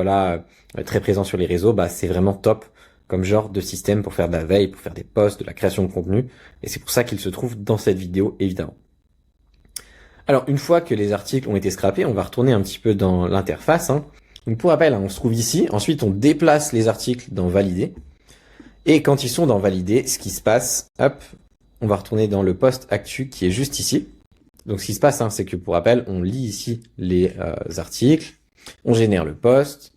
très présent sur les réseaux, bah c'est vraiment top comme genre de système pour faire de la veille, pour faire des posts, de la création de contenu. Et c'est pour ça qu'il se trouve dans cette vidéo, évidemment. Alors, une fois que les articles ont été scrappés, on va retourner un petit peu dans l'interface. Hein. Donc, pour rappel, hein, on se trouve ici. Ensuite, on déplace les articles dans Valider. Et quand ils sont dans Valider, ce qui se passe, hop, on va retourner dans le post actu qui est juste ici. Donc, ce qui se passe, hein, c'est que pour rappel, on lit ici les articles, on génère le post.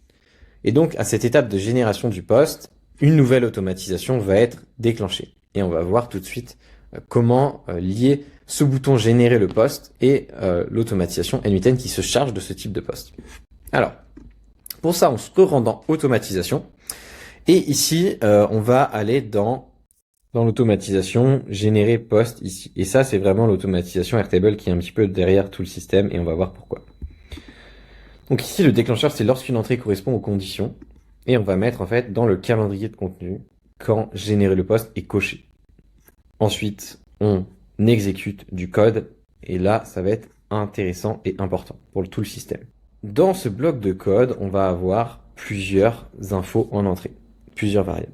Et donc, à cette étape de génération du post, une nouvelle automatisation va être déclenchée. Et on va voir tout de suite comment lier ce bouton générer le post et l'automatisation N8N qui se charge de ce type de post. Alors, pour ça, on se rend dans automatisation. Et ici, on va aller dans l'automatisation générer post ici. Et ça, c'est vraiment l'automatisation Airtable qui est un petit peu derrière tout le système et on va voir pourquoi. Donc ici, le déclencheur, c'est lorsqu'une entrée correspond aux conditions. Et on va mettre en fait dans le calendrier de contenu quand générer le post est coché. Ensuite, on exécute du code et là, ça va être intéressant et important pour tout le système. Dans ce bloc de code, on va avoir plusieurs infos en entrée, plusieurs variables.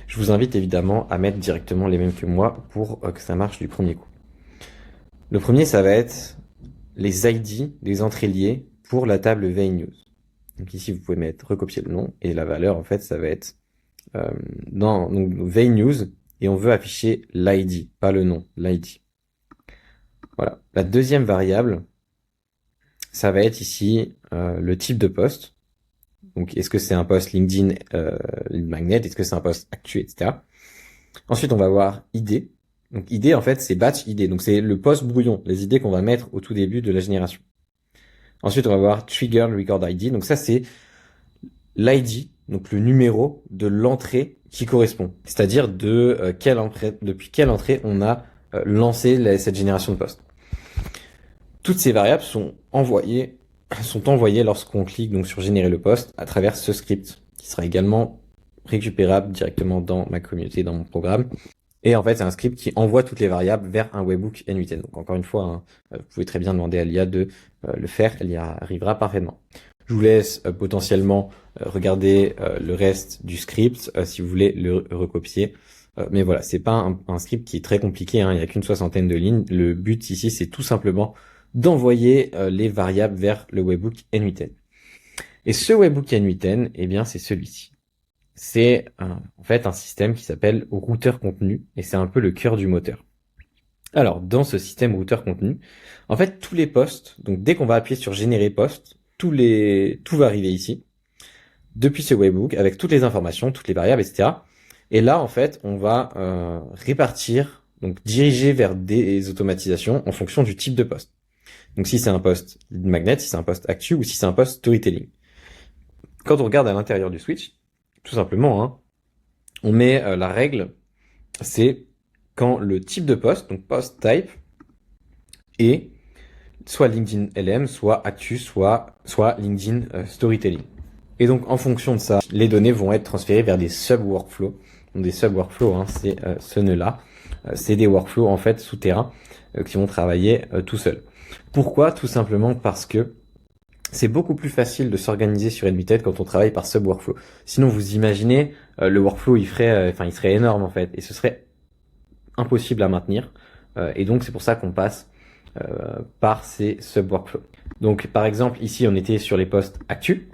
Je vous invite évidemment à mettre directement les mêmes que moi pour que ça marche du premier coup. Le premier, ça va être les ID des entrées liées pour la table VNews. Donc ici, vous pouvez mettre recopier le nom et la valeur, en fait, ça va être dans VNews et on veut afficher l'ID, pas le nom, l'ID. Voilà. La deuxième variable, ça va être ici le type de post. Donc, est-ce que c'est un post LinkedIn, lead magnet, est-ce que c'est un post actu, etc. Ensuite, on va voir ID. Donc, ID, en fait, c'est batch ID. Donc, c'est le post brouillon, les idées qu'on va mettre au tout début de la génération. Ensuite, on va voir trigger record ID. Donc, ça, c'est l'ID, donc le numéro de l'entrée qui correspond. C'est-à-dire de depuis quelle entrée on a lancé cette génération de post. Toutes ces variables sont envoyées lorsqu'on clique donc sur générer le post à travers ce script qui sera également récupérable directement dans ma communauté, dans mon programme. Et en fait, c'est un script qui envoie toutes les variables vers un webhook N8N. Donc encore une fois, hein, vous pouvez très bien demander à l'IA de le faire, elle y arrivera parfaitement. Je vous laisse potentiellement regarder le reste du script si vous voulez le recopier. Mais voilà, c'est pas un script qui est très compliqué, hein, il n'y a qu'une 60aine de lignes. Le but ici, c'est tout simplement d'envoyer les variables vers le webhook N8N. Et ce webhook N8N, eh bien, c'est celui-ci. C'est en fait un système qui s'appelle routeur contenu et c'est un peu le cœur du moteur. Alors, dans ce système routeur contenu, en fait, tous les posts, donc dès qu'on va appuyer sur générer post, tout va arriver ici, depuis ce webhook, avec toutes les informations, toutes les variables, etc. Et là, en fait, on va répartir, donc diriger vers des automatisations en fonction du type de post. Donc si c'est un post lead magnet, si c'est un post actu ou si c'est un post storytelling. Quand on regarde à l'intérieur du switch, tout simplement, hein, on met la règle, c'est quand le type de post, donc post type, est soit LinkedIn LM, soit actu, soit LinkedIn storytelling. Et donc en fonction de ça, les données vont être transférées vers des sub-workflows. Donc des sub-workflows, hein, c'est ce nœud-là. C'est des workflows en fait souterrains qui vont travailler tout seuls. Pourquoi? Tout simplement parce que c'est beaucoup plus facile de s'organiser sur N8N quand on travaille par sub-workflow. Sinon, vous imaginez, le workflow, il serait énorme en fait, et ce serait impossible à maintenir. Et donc, c'est pour ça qu'on passe par ces sub-workflows. Donc, par exemple, ici, on était sur les posts actu.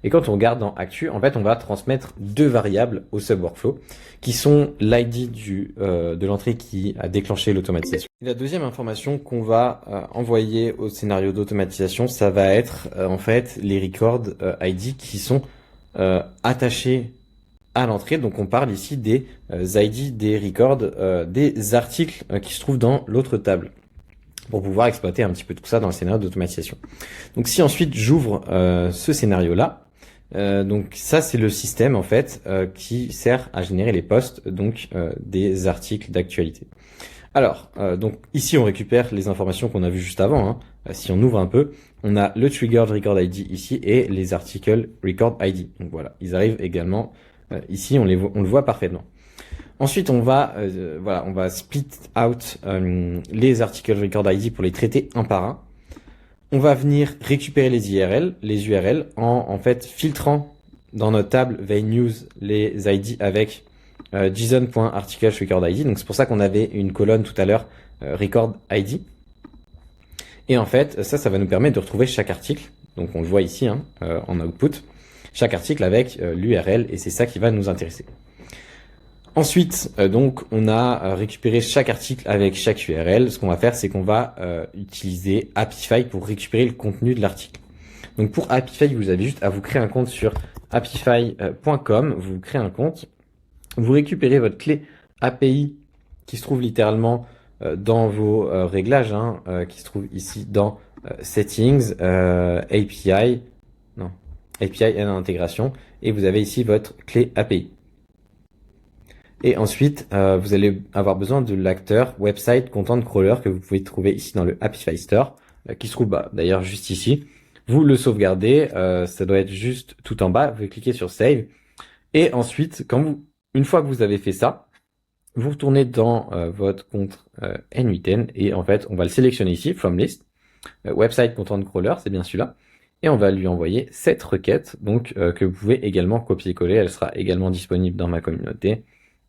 Et quand on regarde dans actu, en fait, on va transmettre deux variables au sub-workflow qui sont l'ID de l'entrée qui a déclenché l'automatisation. La deuxième information qu'on va envoyer au scénario d'automatisation, ça va être en fait les records ID qui sont attachés à l'entrée. Donc on parle ici des ID, des records, des articles qui se trouvent dans l'autre table pour pouvoir exploiter un petit peu tout ça dans le scénario d'automatisation. Donc si ensuite j'ouvre ce scénario-là, donc ça c'est le système en fait qui sert à générer les posts donc des articles d'actualité. Alors donc ici on récupère les informations qu'on a vues juste avant. Hein. Si on ouvre un peu, on a le triggered record ID ici et les articles record ID. Donc voilà, ils arrivent également ici, on le voit parfaitement. Ensuite, on va split out les articles record ID pour les traiter un par un. On va venir récupérer les URL en fait filtrant dans notre table VNews les ID avec JSON.article record ID. Donc c'est pour ça qu'on avait une colonne tout à l'heure record ID. Et en fait, ça va nous permettre de retrouver chaque article. Donc on le voit ici hein, en output, chaque article avec l'URL et c'est ça qui va nous intéresser. Ensuite, donc, on a récupéré chaque article avec chaque URL. Ce qu'on va faire, c'est qu'on va utiliser Apify pour récupérer le contenu de l'article. Donc, pour Apify, vous avez juste à vous créer un compte sur apify.com. Vous créez un compte. Vous récupérez votre clé API qui se trouve littéralement dans vos réglages, hein, qui se trouve ici dans Settings, API and intégration. Et vous avez ici votre clé API. Et ensuite, vous allez avoir besoin de l'acteur Website Content Crawler que vous pouvez trouver ici dans le Apify Store, qui se trouve d'ailleurs juste ici. Vous le sauvegardez, ça doit être juste tout en bas. Vous cliquez sur Save. Et ensuite, quand vous Une fois que vous avez fait ça, vous retournez dans votre compte N8N et en fait, on va le sélectionner ici, From List, Website Content Crawler, c'est bien celui-là, et on va lui envoyer cette requête, donc que vous pouvez également copier-coller. Elle sera également disponible dans ma communauté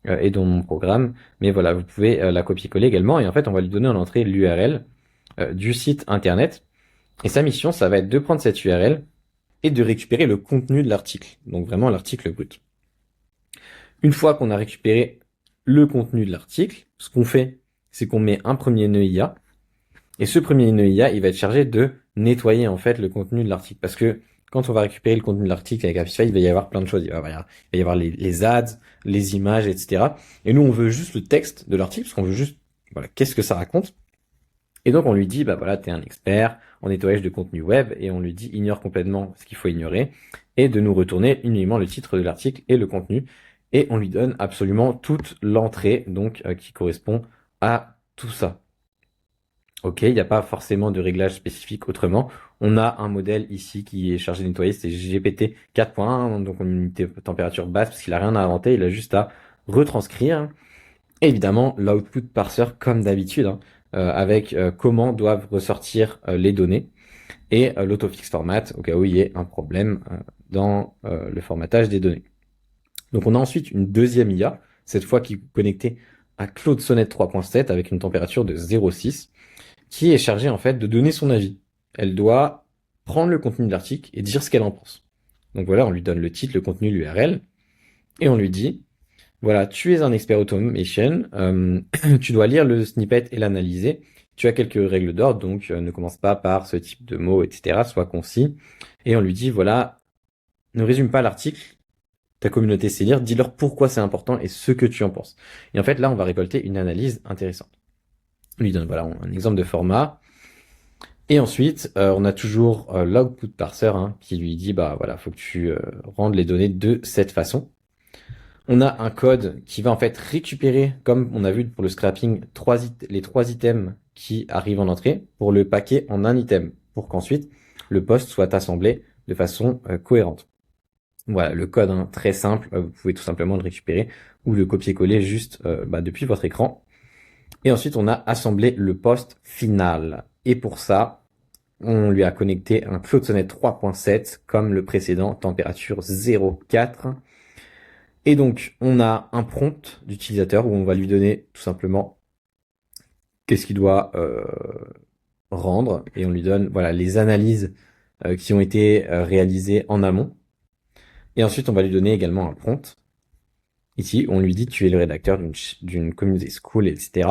et dans mon programme, mais voilà, vous pouvez la copier-coller également, et en fait, on va lui donner en entrée l'URL du site internet, et sa mission, ça va être de prendre cette URL et de récupérer le contenu de l'article, donc vraiment l'article brut. Une fois qu'on a récupéré le contenu de l'article, ce qu'on fait, c'est qu'on met un premier nœud IA, et ce premier nœud IA, il va être chargé de nettoyer en fait le contenu de l'article, parce que quand on va récupérer le contenu de l'article avec Apify, il va y avoir plein de choses. Il va y avoir les ads, les images, etc. Et nous, on veut juste le texte de l'article, parce qu'on veut juste, voilà, qu'est-ce que ça raconte. Et donc, on lui dit, bah voilà, t'es un expert en nettoyage de contenu web, et on lui dit, ignore complètement ce qu'il faut ignorer, et de nous retourner uniquement le titre de l'article et le contenu. Et on lui donne absolument toute l'entrée, donc, qui correspond à tout ça. Ok, il n'y a pas forcément de réglage spécifique autrement. On a un modèle ici qui est chargé de nettoyer, c'est GPT 4.1, donc on a une température basse parce qu'il a rien à inventer, il a juste à retranscrire. Et évidemment, l'output parser comme d'habitude, hein, avec comment doivent ressortir les données et l'autofix format au cas où il y ait un problème dans le formatage des données. Donc on a ensuite une deuxième IA, cette fois qui est connectée à Claude Sonnet 3.7 avec une température de 0,6. Qui est chargée en fait de donner son avis. Elle doit prendre le contenu de l'article et dire ce qu'elle en pense. Donc voilà, on lui donne le titre, le contenu, l'URL, et on lui dit, voilà, tu es un expert automation, tu dois lire le snippet et l'analyser. Tu as quelques règles d'ordre, donc ne commence pas par ce type de mots, etc. Sois concis. Et on lui dit, voilà, ne résume pas l'article, ta communauté sait lire, dis-leur pourquoi c'est important et ce que tu en penses. Et en fait, là, on va récolter une analyse intéressante. On lui donne voilà un exemple de format. Et ensuite, on a toujours l'output parser qui lui dit bah voilà, faut que tu rendes les données de cette façon. On a un code qui va en fait récupérer, comme on a vu pour le scrapping, les trois items qui arrivent en entrée pour le paquer en un item, pour qu'ensuite le post soit assemblé de façon cohérente. Voilà, le code très simple, vous pouvez tout simplement le récupérer ou le copier-coller juste depuis votre écran. Et ensuite, on a assemblé le post final. Et pour ça, on lui a connecté un Claude Sonnet 3.7 comme le précédent, température 0,4. Et donc, on a un prompt d'utilisateur où on va lui donner tout simplement qu'est-ce qu'il doit rendre. Et on lui donne voilà les analyses qui ont été réalisées en amont. Et ensuite, on va lui donner également un prompt. Ici, on lui dit tu es le rédacteur d'une communauté school, etc.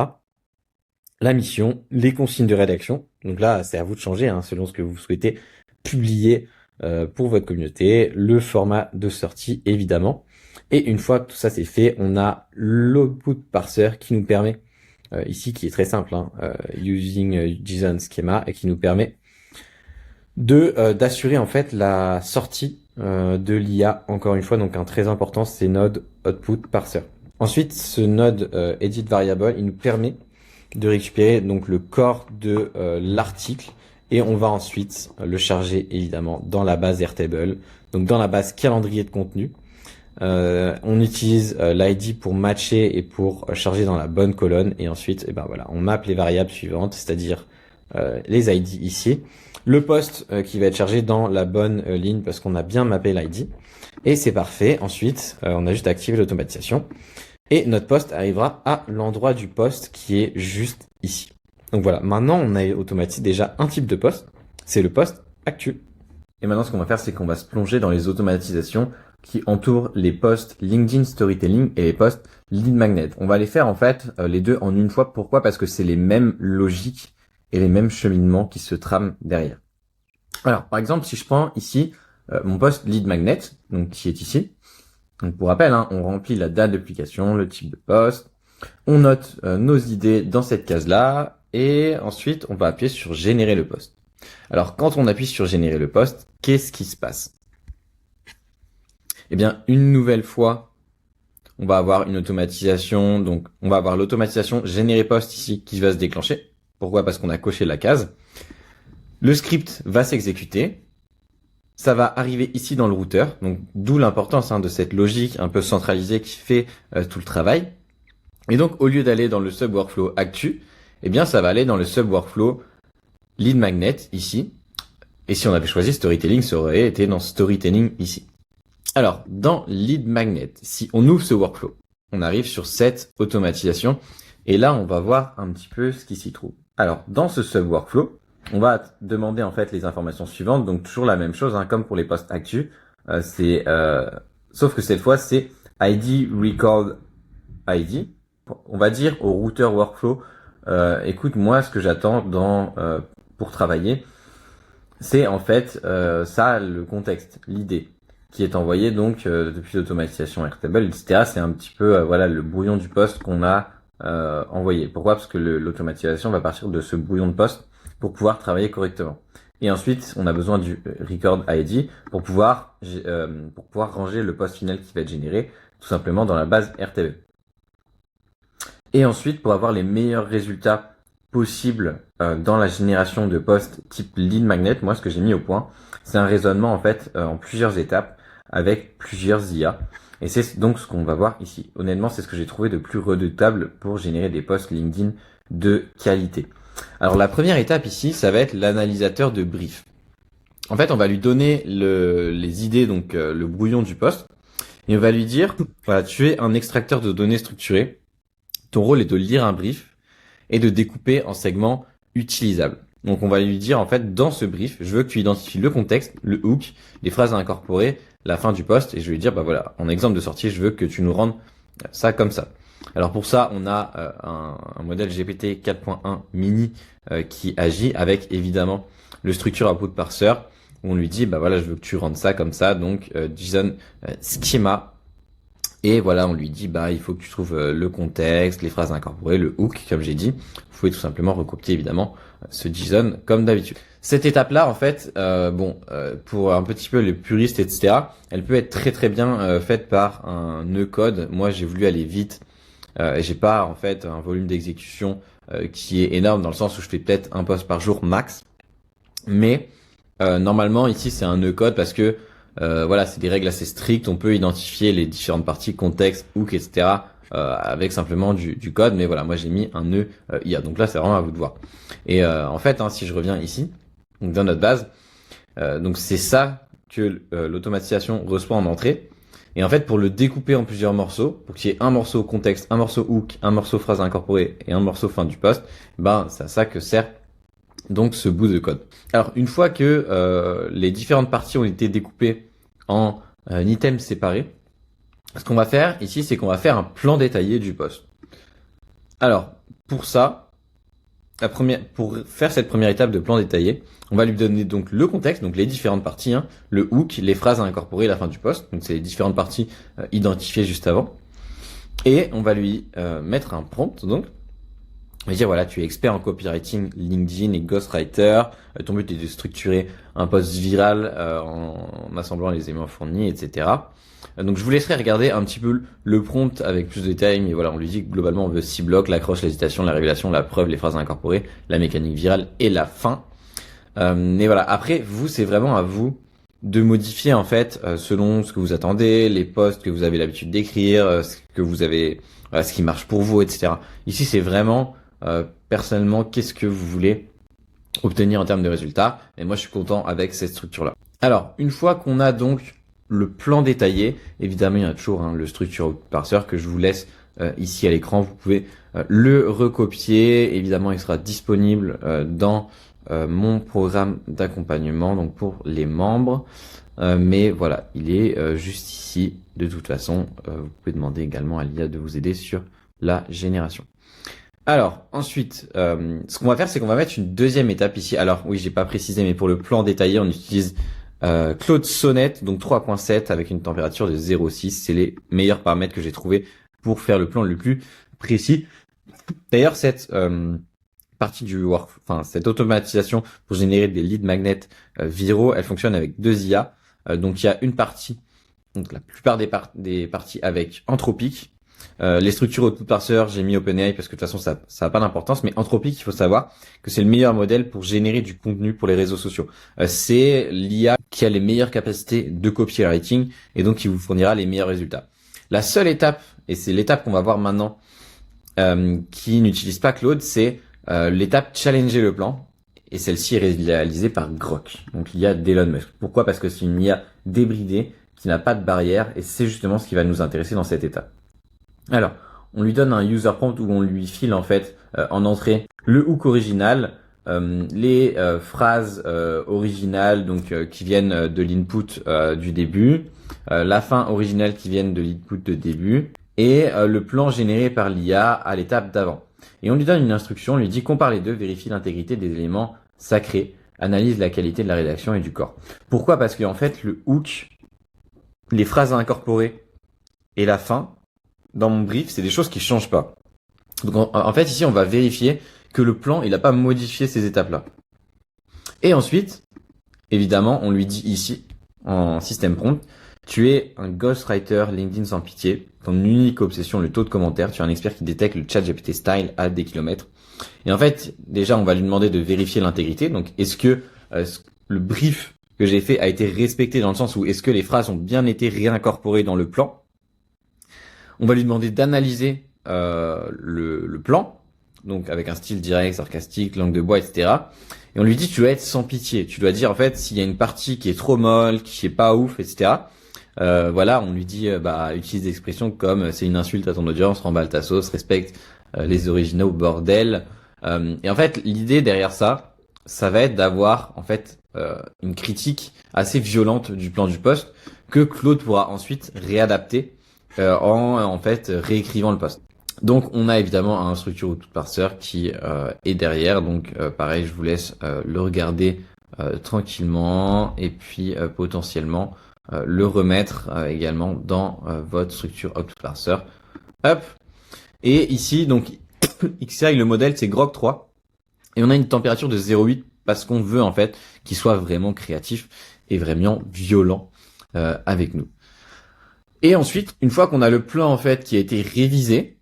La mission, les consignes de rédaction. Donc là, c'est à vous de changer selon ce que vous souhaitez publier pour votre communauté. Le format de sortie, évidemment. Et une fois que tout ça c'est fait, on a l'output parser qui nous permet, ici qui est très simple, using JSON schema, et qui nous permet d'assurer en fait la sortie de l'IA. Encore une fois, donc un très important, c'est node output parser. Ensuite, ce node edit variable, il nous permet de récupérer donc le corps de l'article et on va ensuite le charger évidemment dans la base Airtable, donc dans la base calendrier de contenu. On utilise l'ID pour matcher et pour charger dans la bonne colonne et ensuite voilà, on mappe les variables suivantes, c'est-à-dire les ID ici, le post qui va être chargé dans la bonne ligne parce qu'on a bien mappé l'ID et c'est parfait. Ensuite on a juste activé l'automatisation. Et notre post arrivera à l'endroit du post qui est juste ici. Donc voilà, maintenant on a automatisé déjà un type de post, c'est le post actu. Et maintenant ce qu'on va faire, c'est qu'on va se plonger dans les automatisations qui entourent les posts LinkedIn Storytelling et les posts Lead Magnet. On va les faire en fait les deux en une fois. Pourquoi ? Parce que c'est les mêmes logiques et les mêmes cheminements qui se trament derrière. Alors par exemple, si je prends ici mon post Lead Magnet, donc qui est ici. Donc pour rappel, on remplit la date de publication, le type de post, on note nos idées dans cette case-là, et ensuite on va appuyer sur générer le post. Alors quand on appuie sur générer le post, qu'est-ce qui se passe ? Eh bien, une nouvelle fois, on va avoir une automatisation, donc on va avoir l'automatisation générer post ici qui va se déclencher. Pourquoi ? Parce qu'on a coché la case. Le script va s'exécuter. ça va arriver ici dans le routeur, donc d'où l'importance de cette logique un peu centralisée qui fait tout le travail. Et donc au lieu d'aller dans le sub-workflow actu, eh bien ça va aller dans le sub-workflow lead magnet ici. Et si on avait choisi storytelling, ça aurait été dans storytelling ici. Alors dans lead magnet, si on ouvre ce workflow, on arrive sur cette automatisation et là on va voir un petit peu ce qui s'y trouve. Alors dans ce sub-workflow, on va demander en fait les informations suivantes, donc toujours la même chose comme pour les posts actu, sauf que cette fois c'est ID record ID. On va dire au routeur workflow, écoute, moi ce que j'attends pour travailler, c'est en fait ça le contexte, l'idée qui est envoyée donc depuis l'automatisation Airtable, etc. C'est un petit peu voilà le brouillon du post qu'on a envoyé. Pourquoi? Parce que l'automatisation va partir de ce brouillon de post pour pouvoir travailler correctement. Et ensuite, on a besoin du record ID pour pouvoir ranger le post final qui va être généré tout simplement dans la base Airtable. Et ensuite, pour avoir les meilleurs résultats possibles dans la génération de posts type lead magnet, moi ce que j'ai mis au point, c'est un raisonnement en fait en plusieurs étapes avec plusieurs IA. Et c'est donc ce qu'on va voir ici. Honnêtement, c'est ce que j'ai trouvé de plus redoutable pour générer des posts LinkedIn de qualité. Alors la première étape ici, ça va être l'analysateur de brief. En fait, on va lui donner les idées, donc le brouillon du post, et on va lui dire, voilà, tu es un extracteur de données structurées. Ton rôle est de lire un brief et de découper en segments utilisables. Donc on va lui dire en fait dans ce brief, je veux que tu identifies le contexte, le hook, les phrases à incorporer, la fin du post et je vais lui dire bah voilà, en exemple de sortie, je veux que tu nous rendes ça comme ça. Alors pour ça, on a un modèle GPT 4.1 mini qui agit avec évidemment le structure output parser où on lui dit bah voilà, je veux que tu rendes ça comme ça, donc JSON schema. Et voilà, on lui dit, bah, il faut que tu trouves le contexte, les phrases incorporées, le hook, comme j'ai dit. Vous pouvez tout simplement recopier, évidemment, ce JSON comme d'habitude. Cette étape-là, en fait, pour un petit peu les puristes, etc., elle peut être très très bien faite par un nœud code. Moi, j'ai voulu aller vite. Et j'ai pas, en fait, un volume d'exécution qui est énorme, dans le sens où je fais peut-être un post par jour max. Mais normalement, ici, c'est un nœud code parce que voilà, c'est des règles assez strictes. On peut identifier les différentes parties, contexte, hook, etc. Avec simplement du code. Mais voilà, moi j'ai mis un nœud IA. Donc là, c'est vraiment à vous de voir. Et en fait, si je reviens ici, donc dans notre base, donc c'est ça que l'automatisation reçoit en entrée. Et en fait, pour le découper en plusieurs morceaux, pour qu'il y ait un morceau contexte, un morceau hook, un morceau phrase incorporée et un morceau fin du post, ben c'est à ça que sert donc ce bout de code. Alors une fois que les différentes parties ont été découpées en items séparés, ce qu'on va faire ici, c'est qu'on va faire un plan détaillé du post. Alors pour ça, pour faire cette première étape de plan détaillé, on va lui donner donc le contexte, donc les différentes parties, le hook, les phrases à incorporer, la fin du post, donc c'est les différentes parties identifiées juste avant, et on va lui mettre un prompt donc. On va dire voilà, tu es expert en copywriting, LinkedIn et ghostwriter. Ton but est de structurer un post viral en assemblant les éléments fournis, etc. Donc je vous laisserai regarder un petit peu le prompt avec plus de détails, mais voilà, on lui dit que globalement on veut 6 blocs, l'accroche, l'hésitation, la révélation, la preuve, les phrases à incorporer, la mécanique virale et la fin. Mais voilà, après vous, c'est vraiment à vous de modifier en fait selon ce que vous attendez, les posts que vous avez l'habitude d'écrire, ce que vous avez, ce qui marche pour vous, etc. Ici c'est vraiment personnellement, qu'est-ce que vous voulez obtenir en termes de résultats. Et moi, je suis content avec cette structure-là. Alors, une fois qu'on a donc le plan détaillé, évidemment, il y a toujours le structure parser que je vous laisse ici à l'écran. Vous pouvez le recopier. Évidemment, il sera disponible dans mon programme d'accompagnement, donc pour les membres. Mais voilà, il est juste ici. De toute façon, vous pouvez demander également à l'IA de vous aider sur la génération. Alors ensuite, ce qu'on va faire, c'est qu'on va mettre une deuxième étape ici. Alors oui, j'ai pas précisé, mais pour le plan détaillé, on utilise Claude Sonnet, donc 3.7 avec une température de 0,6. C'est les meilleurs paramètres que j'ai trouvé pour faire le plan le plus précis. D'ailleurs, cette partie cette automatisation pour générer des lead magnets viraux, elle fonctionne avec deux IA. Donc il y a une partie, donc la plupart des parties avec Anthropic. Les structures output parser, j'ai mis OpenAI parce que de toute façon ça a pas d'importance, mais Anthropic, il faut savoir que c'est le meilleur modèle pour générer du contenu pour les réseaux sociaux. C'est l'IA qui a les meilleures capacités de copywriting et donc qui vous fournira les meilleurs résultats. La seule étape, et c'est l'étape qu'on va voir maintenant, qui n'utilise pas Claude, c'est l'étape challenger le plan. Et celle-ci est réalisée par Grok, donc l'IA d'Elon Musk. Pourquoi? Parce que c'est une IA débridée qui n'a pas de barrière et c'est justement ce qui va nous intéresser dans cette étape. Alors, on lui donne un user prompt où on lui file en fait en entrée le hook original, les phrases originales donc qui viennent de l'input du début, la fin originale qui viennent de l'input de début et le plan généré par l'IA à l'étape d'avant. Et on lui donne une instruction, on lui dit compare les deux, vérifie l'intégrité des éléments sacrés, analyse la qualité de la rédaction et du corps. Pourquoi? Parce qu'en fait le hook, les phrases à incorporer et la fin, dans mon brief, c'est des choses qui changent pas. Donc en fait ici on va vérifier que le plan il n'a pas modifié ces étapes-là. Et ensuite, évidemment, on lui dit ici en système prompt, tu es un ghostwriter LinkedIn sans pitié. Ton unique obsession, le taux de commentaires. Tu es un expert qui détecte le chat GPT style à des kilomètres. Et en fait, déjà, on va lui demander de vérifier l'intégrité. Donc, est-ce que le brief que j'ai fait a été respecté dans le sens où est-ce que les phrases ont bien été réincorporées dans le plan? On va lui demander d'analyser le plan, donc avec un style direct, sarcastique, langue de bois, etc. Et on lui dit tu dois être sans pitié. Tu dois dire en fait s'il y a une partie qui est trop molle, qui est pas ouf, etc. Voilà, on lui dit utilise des expressions comme c'est une insulte à ton audience, remballe ta sauce, respecte les originaux, bordel. Et en fait l'idée derrière ça va être d'avoir en fait une critique assez violente du plan du post que Claude pourra ensuite réadapter en fait réécrivant le post. Donc on a évidemment un structure output parser qui est derrière, donc pareil je vous laisse le regarder tranquillement et puis potentiellement le remettre également dans votre structure output parser. Hop. Et ici donc XCI le modèle c'est Grok 3 et on a une température de 0,8 parce qu'on veut en fait qu'il soit vraiment créatif et vraiment violent avec nous. Et ensuite, une fois qu'on a le plan en fait qui a été révisé,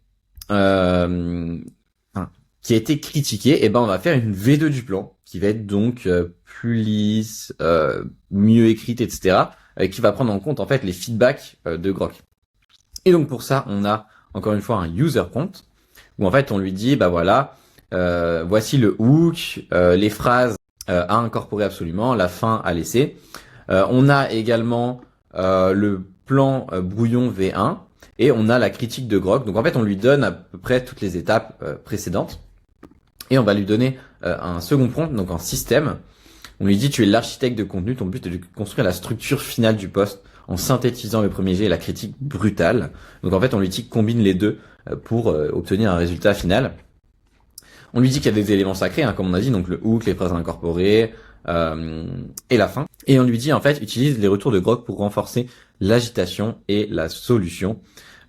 qui a été critiqué, et ben on va faire une V2 du plan qui va être donc plus lisse, mieux écrite, etc. Qui va prendre en compte en fait les feedbacks de Grok. Et donc pour ça, on a encore une fois un user prompt où en fait on lui dit voici le hook, les phrases à incorporer absolument, la fin à laisser. On a également le plan brouillon V1 et on a la critique de Grok. Donc en fait on lui donne à peu près toutes les étapes précédentes et on va lui donner un second prompt, donc en système. On lui dit tu es l'architecte de contenu, ton but est de construire la structure finale du post en synthétisant le premier jet et la critique brutale. Donc en fait on lui dit combine les deux pour obtenir un résultat final. On lui dit qu'il y a des éléments sacrés, comme on a dit, donc le hook, les phrases incorporées et la fin. Et on lui dit en fait utilise les retours de Grok pour renforcer l'agitation et la solution.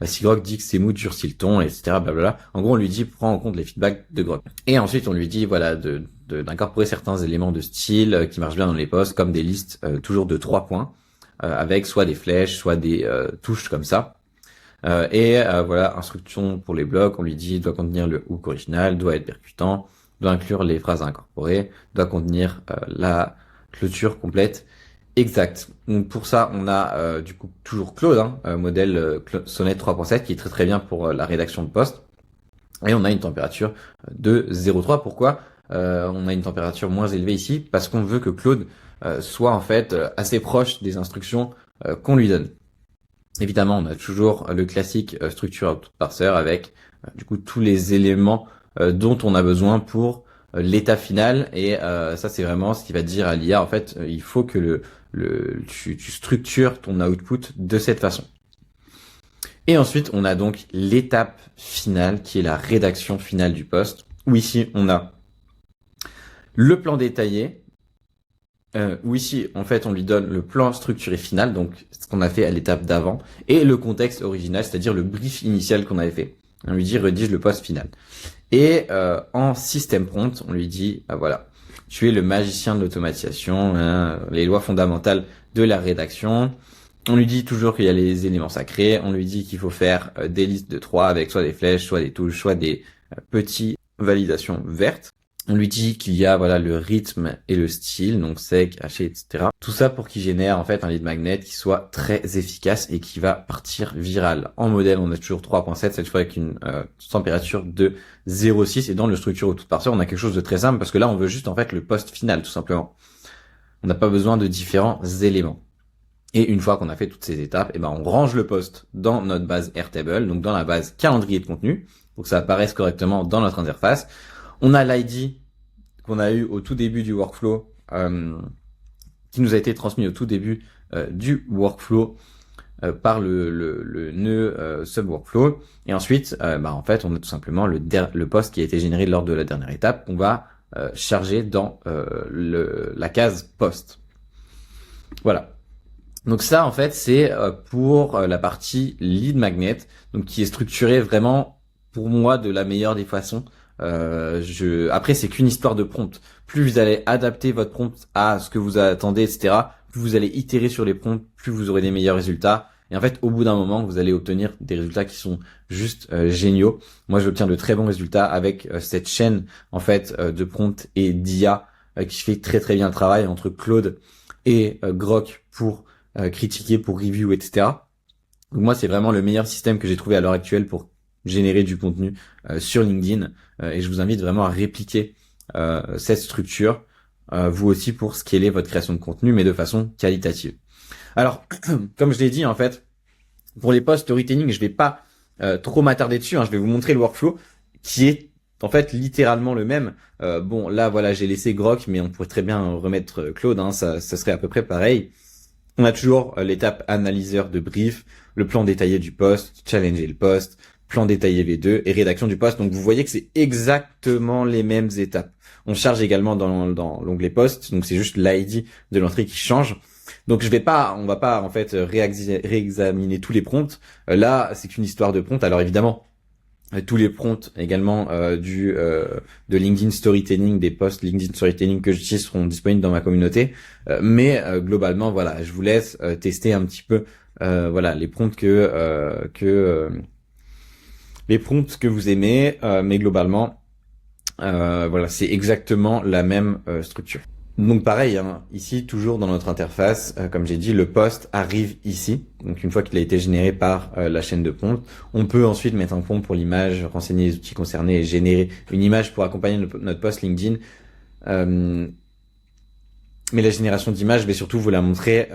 Si Grok dit que c'est mou, durcit le ton, etc. Blablabla. En gros, on lui dit prends en compte les feedbacks de Grok. Et ensuite, on lui dit d'incorporer certains éléments de style qui marchent bien dans les posts, comme des listes toujours de 3 points, avec soit des flèches, soit des touches comme ça. Instruction pour les blocs. On lui dit doit contenir le hook original, doit être percutant, doit inclure les phrases à incorporer, doit contenir la clôture complète exacte. Donc pour ça, on a du coup toujours Claude, modèle Sonnet 3.7 qui est très très bien pour la rédaction de post. Et on a une température de 0,3. Pourquoi on a une température moins élevée ici? Parce qu'on veut que Claude soit en fait assez proche des instructions qu'on lui donne. Évidemment, on a toujours le classique structure output parser avec du coup tous les éléments dont on a besoin pour l'état final et ça c'est vraiment ce qui va dire à l'IA en fait il faut que tu structures ton output de cette façon. Et ensuite on a donc l'étape finale qui est la rédaction finale du post où ici on a le plan détaillé où ici en fait on lui donne le plan structuré final, donc ce qu'on a fait à l'étape d'avant, et le contexte original, c'est-à-dire le brief initial qu'on avait fait. On lui dit rédige le post final. Et en système prompt, on lui dit tu es le magicien de l'automatisation, les lois fondamentales de la rédaction, On lui dit toujours qu'il y a les éléments sacrés, on lui dit qu'il faut faire des listes de 3 avec soit des flèches, soit des touches, soit des petits validations vertes. On lui dit qu'il y a voilà le rythme et le style, donc sec, haché, etc. Tout ça pour qu'il génère en fait un lead magnet qui soit très efficace et qui va partir viral. En modèle, on a toujours 3.7, cette fois avec une température de 0.6 et dans le structure au tout partir, on a quelque chose de très simple parce que là, on veut juste en fait le post final tout simplement. On n'a pas besoin de différents éléments. Et une fois qu'on a fait toutes ces étapes, eh ben on range le post dans notre base Airtable, donc dans la base calendrier de contenu, pour que ça apparaisse correctement dans notre interface. On a l'ID qu'on a eu au tout début du workflow, qui nous a été transmis au tout début du workflow par le nœud sub-workflow. Et ensuite, en fait, on a tout simplement le post qui a été généré lors de la dernière étape qu'on va charger dans la case post. Voilà. Donc ça, en fait, c'est pour la partie lead magnet, donc qui est structurée vraiment, pour moi, de la meilleure des façons. Après, c'est qu'une histoire de prompt. Plus vous allez adapter votre prompt à ce que vous attendez, etc., plus vous allez itérer sur les prompts, plus vous aurez des meilleurs résultats. Et en fait, au bout d'un moment, vous allez obtenir des résultats qui sont juste géniaux. Moi, j'obtiens de très bons résultats avec cette chaîne, en fait, de prompt et d'IA qui fait très très bien le travail entre Claude et Grok pour critiquer, pour review, etc. Donc moi, c'est vraiment le meilleur système que j'ai trouvé à l'heure actuelle pour générer du contenu sur LinkedIn. Et je vous invite vraiment à répliquer cette structure, vous aussi, pour scaler votre création de contenu, mais de façon qualitative. Alors, comme je l'ai dit, en fait, pour les posts storytelling, je vais pas trop m'attarder dessus. Je vais vous montrer le workflow qui est en fait littéralement le même. Bon, là, voilà, j'ai laissé Grok, mais on pourrait très bien remettre Claude. Ça serait à peu près pareil. On a toujours l'étape analyseur de brief, le plan détaillé du post, challenger le post, plan détaillé V2 et rédaction du post. Donc vous voyez que c'est exactement les mêmes étapes. On charge également dans l'onglet post, donc c'est juste l'ID de l'entrée qui change. Donc on va pas en fait réexaminer tous les prompts. Là, c'est qu'une histoire de prompt. Alors évidemment, tous les prompts également de LinkedIn Storytelling, des posts LinkedIn Storytelling que j'utilise seront disponibles dans ma communauté. Mais globalement, voilà, je vous laisse tester un petit peu les prompts les prompts que vous aimez, mais globalement, c'est exactement la même structure. Donc pareil, ici toujours dans notre interface, comme j'ai dit, le post arrive ici. Donc une fois qu'il a été généré par la chaîne de prompt, on peut ensuite mettre un prompt pour l'image, renseigner les outils concernés et générer une image pour accompagner notre post LinkedIn. Mais la génération d'images, je vais surtout vous la montrer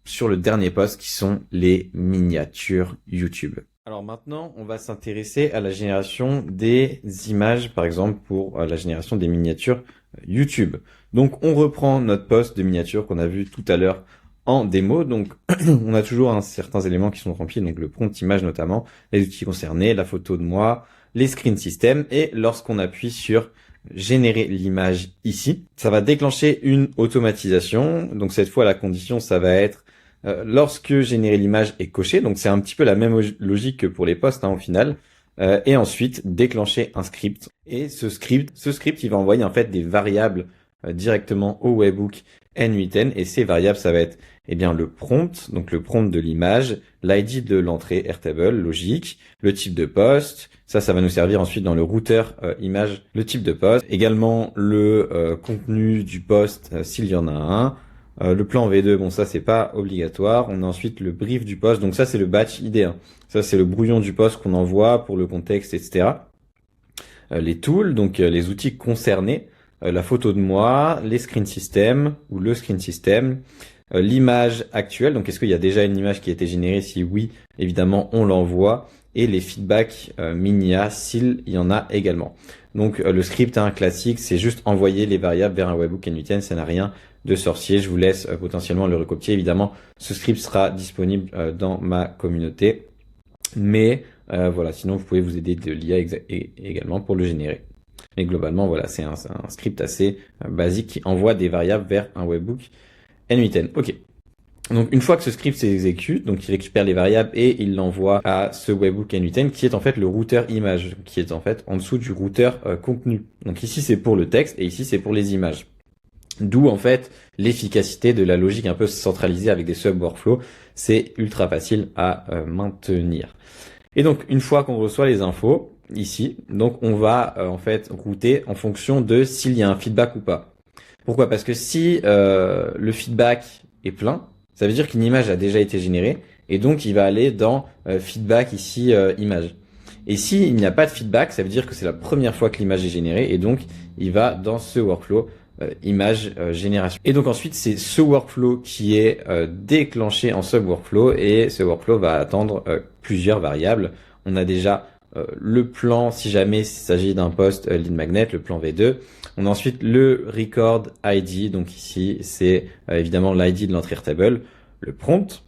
sur le dernier post qui sont les miniatures YouTube. Alors maintenant, on va s'intéresser à la génération des images, par exemple pour la génération des miniatures YouTube. Donc on reprend notre post de miniature qu'on a vu tout à l'heure en démo. Donc on a toujours certains éléments qui sont remplis, donc le prompt image notamment, les outils concernés, la photo de moi, les screen systems. Et lorsqu'on appuie sur générer l'image ici, ça va déclencher une automatisation. Donc cette fois la condition, ça va être lorsque générer l'image est coché, donc c'est un petit peu la même logique que pour les posts au final, et ensuite déclencher un script. Et ce script, il va envoyer en fait des variables directement au webhook N8N, et ces variables, ça va être le prompt, donc le prompt de l'image, l'ID de l'entrée Airtable, logique, le type de post, ça va nous servir ensuite dans le routeur image, le type de post, également le contenu du post s'il y en a un. Le plan V2, bon ça c'est pas obligatoire. On a ensuite le brief du post, donc ça c'est le batch ID. Ça c'est le brouillon du post qu'on envoie pour le contexte, etc. Les tools, donc les outils concernés, la photo de moi, les screen systems ou le screen system, l'image actuelle, donc est-ce qu'il y a déjà une image qui a été générée? Si oui, évidemment on l'envoie, et les feedbacks Minia s'il y en a également. Donc le script classique, c'est juste envoyer les variables vers un webhook N8N, ça n'a rien de sorcier. Je vous laisse potentiellement le recopier. Évidemment, ce script sera disponible dans ma communauté. Mais sinon vous pouvez vous aider de l'IA également pour le générer. Mais globalement, voilà, c'est un script assez basique qui envoie des variables vers un webhook N8N. Ok. Donc une fois que ce script s'exécute, donc il récupère les variables et il l'envoie à ce webhook N8N qui est en fait le routeur image, qui est en fait en dessous du routeur contenu. Donc ici c'est pour le texte et ici c'est pour les images. D'où en fait l'efficacité de la logique un peu centralisée avec des sub-workflows. c'est ultra facile à maintenir. Et donc, une fois qu'on reçoit les infos, ici, donc on va en fait router en fonction de s'il y a un feedback ou pas. Pourquoi? Parce que si le feedback est plein, ça veut dire qu'une image a déjà été générée, et donc il va aller dans feedback ici, image. Et s'il n'y a pas de feedback, ça veut dire que c'est la première fois que l'image est générée, et donc il va dans ce workflow image génération. Et donc ensuite, c'est ce workflow qui est déclenché en sub-workflow, et ce workflow va attendre plusieurs variables. On a déjà le plan, si jamais il s'agit d'un post lead magnet, le plan V2. On a ensuite le record ID, donc ici c'est évidemment l'ID de l'entrée Airtable, le prompt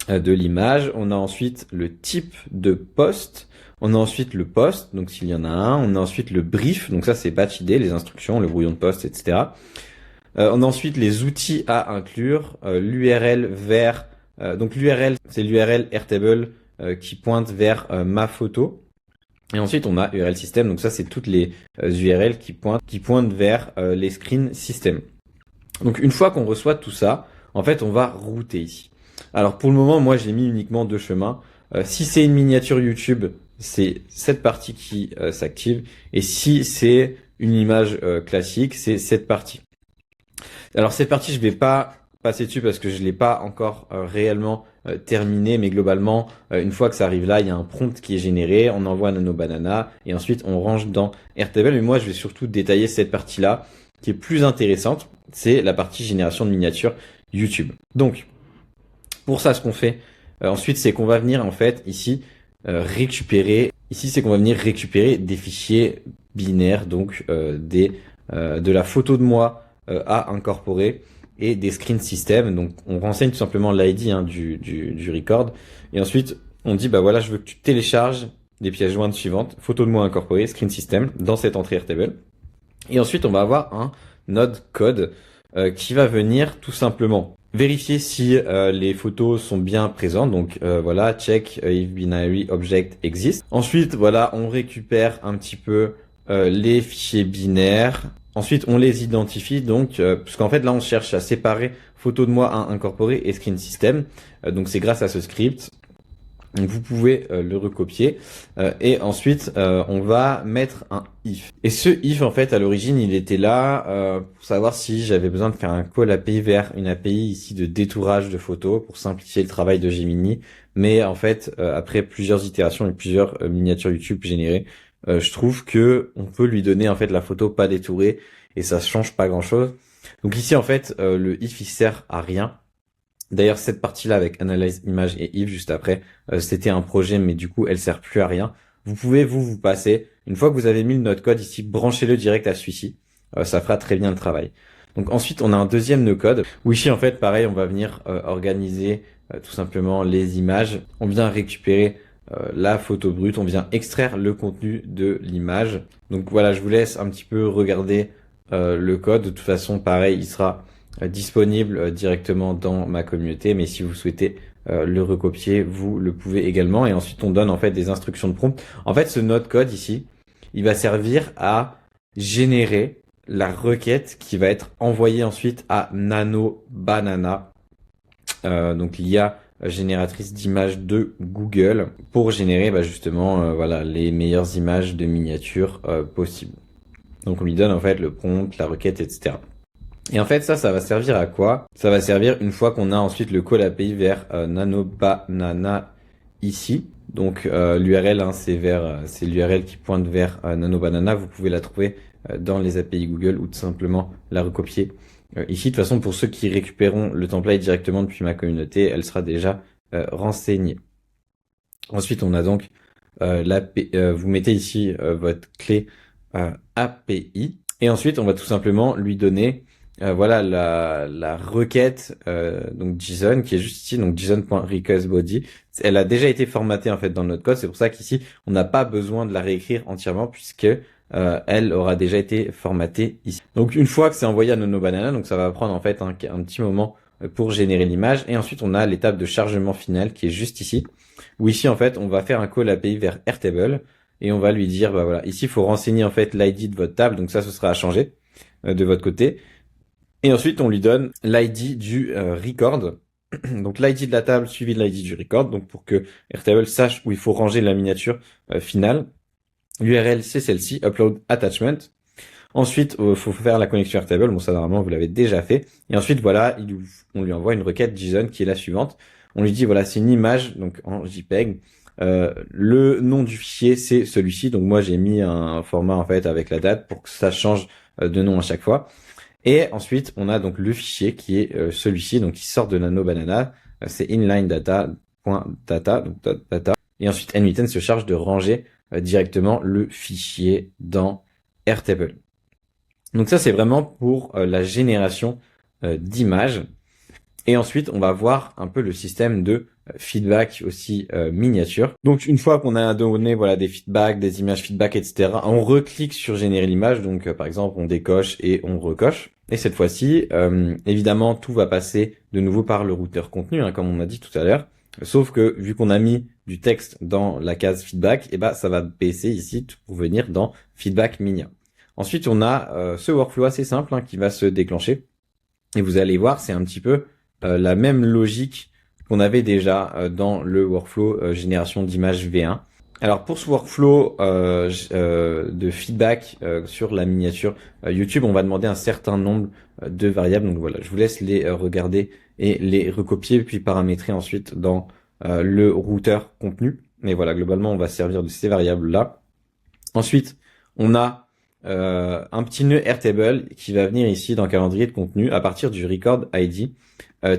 de l'image. On a ensuite le type de post. On a ensuite le post, donc s'il y en a un. On a ensuite le brief, donc ça c'est batch ID, les instructions, le brouillon de poste, etc. On a ensuite les outils à inclure, l'URL vers, donc l'URL c'est l'URL Airtable qui pointe vers ma photo. Et ensuite on a URL system, donc ça c'est toutes les URL qui pointent vers les screen system. Donc une fois qu'on reçoit tout ça, en fait on va router ici. Alors pour le moment, moi j'ai mis uniquement deux chemins. Si c'est une miniature YouTube, c'est cette partie qui s'active. Et si c'est une image classique, c'est cette partie. Alors cette partie, je vais pas passer dessus parce que je l'ai pas encore réellement terminé, mais globalement, une fois que ça arrive là, il y a un prompt qui est généré, on envoie Nano Banana et ensuite on range dans Airtable. Mais moi, je vais surtout détailler cette partie-là qui est plus intéressante, c'est la partie génération de miniatures YouTube. Donc, pour ça, ce qu'on fait ensuite, c'est qu'on va venir en fait ici récupérer. Ici, c'est qu'on va venir récupérer des fichiers binaires, donc de la photo de moi à incorporer et des screen systems. Donc, on renseigne tout simplement l'ID du record et ensuite on dit bah voilà, je veux que tu télécharges les pièces jointes suivantes, photo de moi incorporée, screen system dans cette entrée Airtable. Et ensuite, on va avoir un node code qui va venir tout simplement vérifier si les photos sont bien présentes. Donc voilà, check if binary object exist. Ensuite, voilà, on récupère un petit peu les fichiers binaires. Ensuite, on les identifie. Donc, parce qu'en fait, là, on cherche à séparer photo de moi à incorporer et screen system. Donc, c'est grâce à ce script. Donc vous pouvez le recopier et ensuite on va mettre un if. Et ce if en fait à l'origine il était là pour savoir si j'avais besoin de faire un call API vers une API ici de détourage de photos pour simplifier le travail de Gemini. Mais en fait après plusieurs itérations et plusieurs miniatures YouTube générées, je trouve que on peut lui donner en fait la photo pas détourée et ça change pas grand chose. Donc ici en fait le if il sert à rien. D'ailleurs, cette partie-là avec Analyze Image et If juste après, c'était un projet, mais du coup, elle sert plus à rien. Vous pouvez vous passer. Une fois que vous avez mis le node code ici, branchez-le direct à celui-ci. Ça fera très bien le travail. Donc ensuite, on a un deuxième node code. Où ici, en fait, pareil, on va venir organiser tout simplement les images. On vient récupérer la photo brute. On vient extraire le contenu de l'image. Donc voilà, je vous laisse un petit peu regarder le code. De toute façon, pareil, il sera disponible directement dans ma communauté, mais si vous souhaitez le recopier, vous le pouvez également. Et ensuite, on donne en fait des instructions de prompt. En fait, ce node code ici, il va servir à générer la requête qui va être envoyée ensuite à Nano Banana, donc l'IA génératrice d'images de Google, pour générer justement voilà les meilleures images de miniatures possibles. Donc on lui donne en fait le prompt, la requête, etc. Et en fait, ça va servir à quoi? Ça va servir une fois qu'on a ensuite le call API vers Nano Banana ici. Donc l'URL, c'est l'URL qui pointe vers Nano Banana. Vous pouvez la trouver dans les API Google ou tout simplement la recopier ici. De toute façon, pour ceux qui récupéreront le template directement depuis ma communauté, elle sera déjà renseignée. Ensuite, on a donc vous mettez ici votre clé API. Et ensuite, on va tout simplement lui donner voilà la requête donc JSON qui est juste ici, donc JSON.requestBody. Elle a déjà été formatée en fait dans notre code, c'est pour ça qu'ici on n'a pas besoin de la réécrire entièrement puisque elle aura déjà été formatée ici. Donc une fois que c'est envoyé à Nano Banana, donc ça va prendre en fait un petit moment pour générer l'image et ensuite on a l'étape de chargement final qui est juste ici, où ici en fait on va faire un call API vers Airtable et on va lui dire bah voilà, ici il faut renseigner en fait l'ID de votre table, donc ça ce sera à changer de votre côté. Et ensuite, on lui donne l'ID du record. Donc l'ID de la table suivi de l'ID du record, donc pour que Airtable sache où il faut ranger la miniature finale. L'URL c'est celle-ci, upload attachment. Ensuite, faut faire la connexion Airtable. Bon, ça, normalement, vous l'avez déjà fait. Et ensuite, voilà, on lui envoie une requête JSON qui est la suivante. On lui dit, voilà, c'est une image, donc en JPEG. Le nom du fichier, c'est celui-ci. Donc, moi, j'ai mis un format, en fait, avec la date pour que ça change de nom à chaque fois. Et ensuite, on a donc le fichier qui est celui-ci, donc qui sort de Nano Banana. C'est inline data.data, donc data. Et ensuite, N8N se charge de ranger directement le fichier dans Airtable. Donc ça, c'est vraiment pour la génération d'images. Et ensuite, on va voir un peu le système de feedback aussi miniature. Donc une fois qu'on a donné voilà des feedbacks, des images feedback, etc., on reclique sur générer l'image. Donc par exemple, on décoche et on recoche. Et cette fois-ci, évidemment, tout va passer de nouveau par le routeur contenu, hein, comme on a dit tout à l'heure. Sauf que vu qu'on a mis du texte dans la case feedback, et ben ça va baisser ici pour venir dans feedback minia. Ensuite, on a ce workflow assez simple hein, qui va se déclencher. Et vous allez voir, c'est un petit peu la même logique qu'on avait déjà dans le workflow génération d'images V1. Alors pour ce workflow de feedback sur la miniature YouTube, on va demander un certain nombre de variables. Donc voilà, je vous laisse les regarder et les recopier, puis paramétrer ensuite dans le routeur contenu. Mais voilà, globalement, on va servir de ces variables-là. Ensuite, on a un petit nœud Airtable qui va venir ici dans le calendrier de contenu à partir du record ID,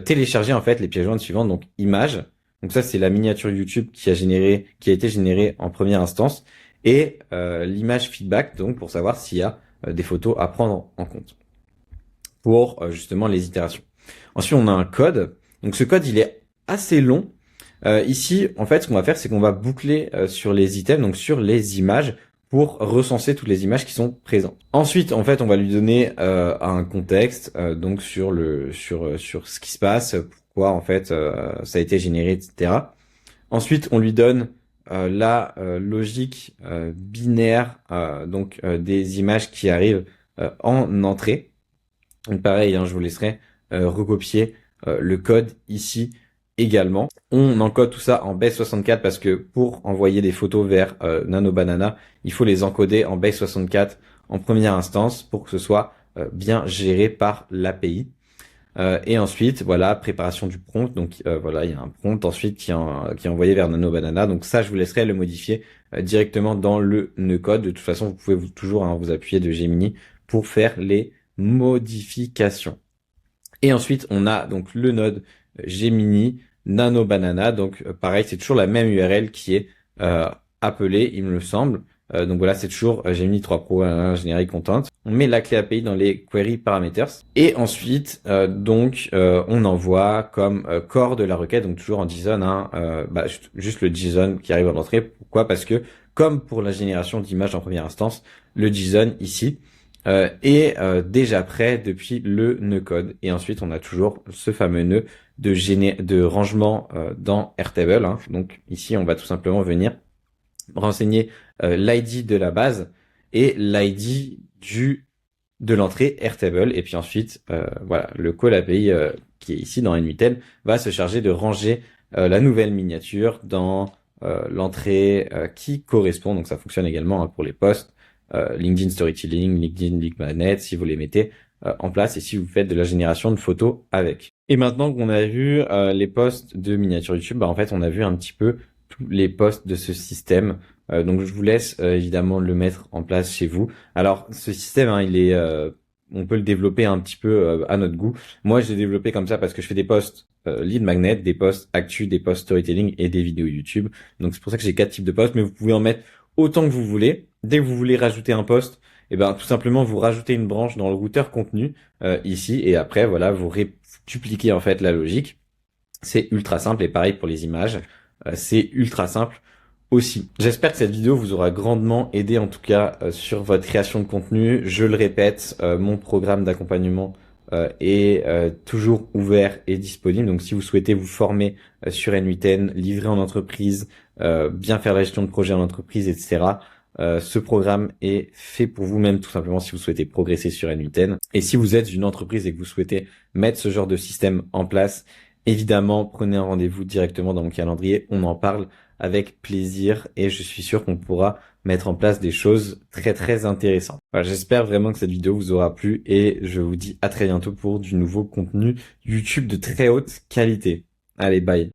télécharger en fait les pièces jointes suivantes, donc image. Donc ça c'est la miniature YouTube qui a été générée en première instance, et l'image feedback, donc pour savoir s'il y a des photos à prendre en compte pour justement les itérations. Ensuite on a un code. Donc ce code il est assez long. Ici en fait ce qu'on va faire c'est qu'on va boucler sur les items, donc sur les images, pour recenser toutes les images qui sont présentes. Ensuite, en fait, on va lui donner un contexte donc sur ce qui se passe, pourquoi en fait ça a été généré, etc. Ensuite, on lui donne la logique binaire donc des images qui arrivent en entrée. Donc pareil, hein, je vous laisserai recopier le code ici également. On encode tout ça en base64 parce que pour envoyer des photos vers Nano Banana, il faut les encoder en base64 en première instance pour que ce soit bien géré par l'API. Et ensuite, voilà, préparation du prompt. Donc voilà, il y a un prompt ensuite qui est envoyé vers Nano Banana. Donc ça, je vous laisserai le modifier directement dans le nœud code. De toute façon, vous pouvez toujours vous appuyer de Gemini pour faire les modifications. Et ensuite, on a donc le node Gemini Nano Banana. Donc pareil, c'est toujours la même URL qui est appelée, il me semble. Donc voilà, c'est toujours Gemini 3 Pro Generic Content. On met la clé API dans les query parameters. Et ensuite, on envoie comme core de la requête, donc toujours en JSON, juste le JSON qui arrive à l'entrée. Pourquoi? Parce que comme pour la génération d'images en première instance, le JSON ici est déjà prêt depuis le nœud code. Et ensuite, on a toujours ce fameux nœud de rangement dans Airtable. Hein. Donc ici, on va tout simplement venir renseigner l'ID de la base et l'ID de l'entrée Airtable. Et puis ensuite, voilà, le call API qui est ici dans N8N va se charger de ranger la nouvelle miniature dans l'entrée qui correspond. Donc ça fonctionne également hein, pour les posts. LinkedIn Storytelling, LinkedIn Lead Magnet, si vous les mettez en place et si vous faites de la génération de photos avec. Et maintenant qu'on a vu les posts de miniature YouTube, en fait, on a vu un petit peu tous les posts de ce système. Donc, je vous laisse évidemment le mettre en place chez vous. Alors, ce système, hein, on peut le développer un petit peu à notre goût. Moi, je l'ai développé comme ça parce que je fais des posts lead magnet, des posts actu, des posts storytelling et des vidéos YouTube. Donc, c'est pour ça que j'ai 4 types de posts, mais vous pouvez en mettre autant que vous voulez. Dès que vous voulez rajouter un post, tout simplement vous rajoutez une branche dans le routeur contenu ici et après voilà vous dupliquez en fait la logique. C'est ultra simple et pareil pour les images, c'est ultra simple aussi. J'espère que cette vidéo vous aura grandement aidé en tout cas sur votre création de contenu. Je le répète, mon programme d'accompagnement est toujours ouvert et disponible. Donc si vous souhaitez vous former sur N8N, livrer en entreprise, bien faire la gestion de projet en entreprise, etc. Ce programme est fait pour vous-même tout simplement si vous souhaitez progresser sur N8N. Et si vous êtes une entreprise et que vous souhaitez mettre ce genre de système en place Évidemment, prenez un rendez-vous directement dans mon calendrier, on en parle avec plaisir et je suis sûr qu'on pourra mettre en place des choses très très intéressantes. Voilà, j'espère vraiment que cette vidéo vous aura plu et je vous dis à très bientôt pour du nouveau contenu YouTube de très haute qualité. Allez, bye.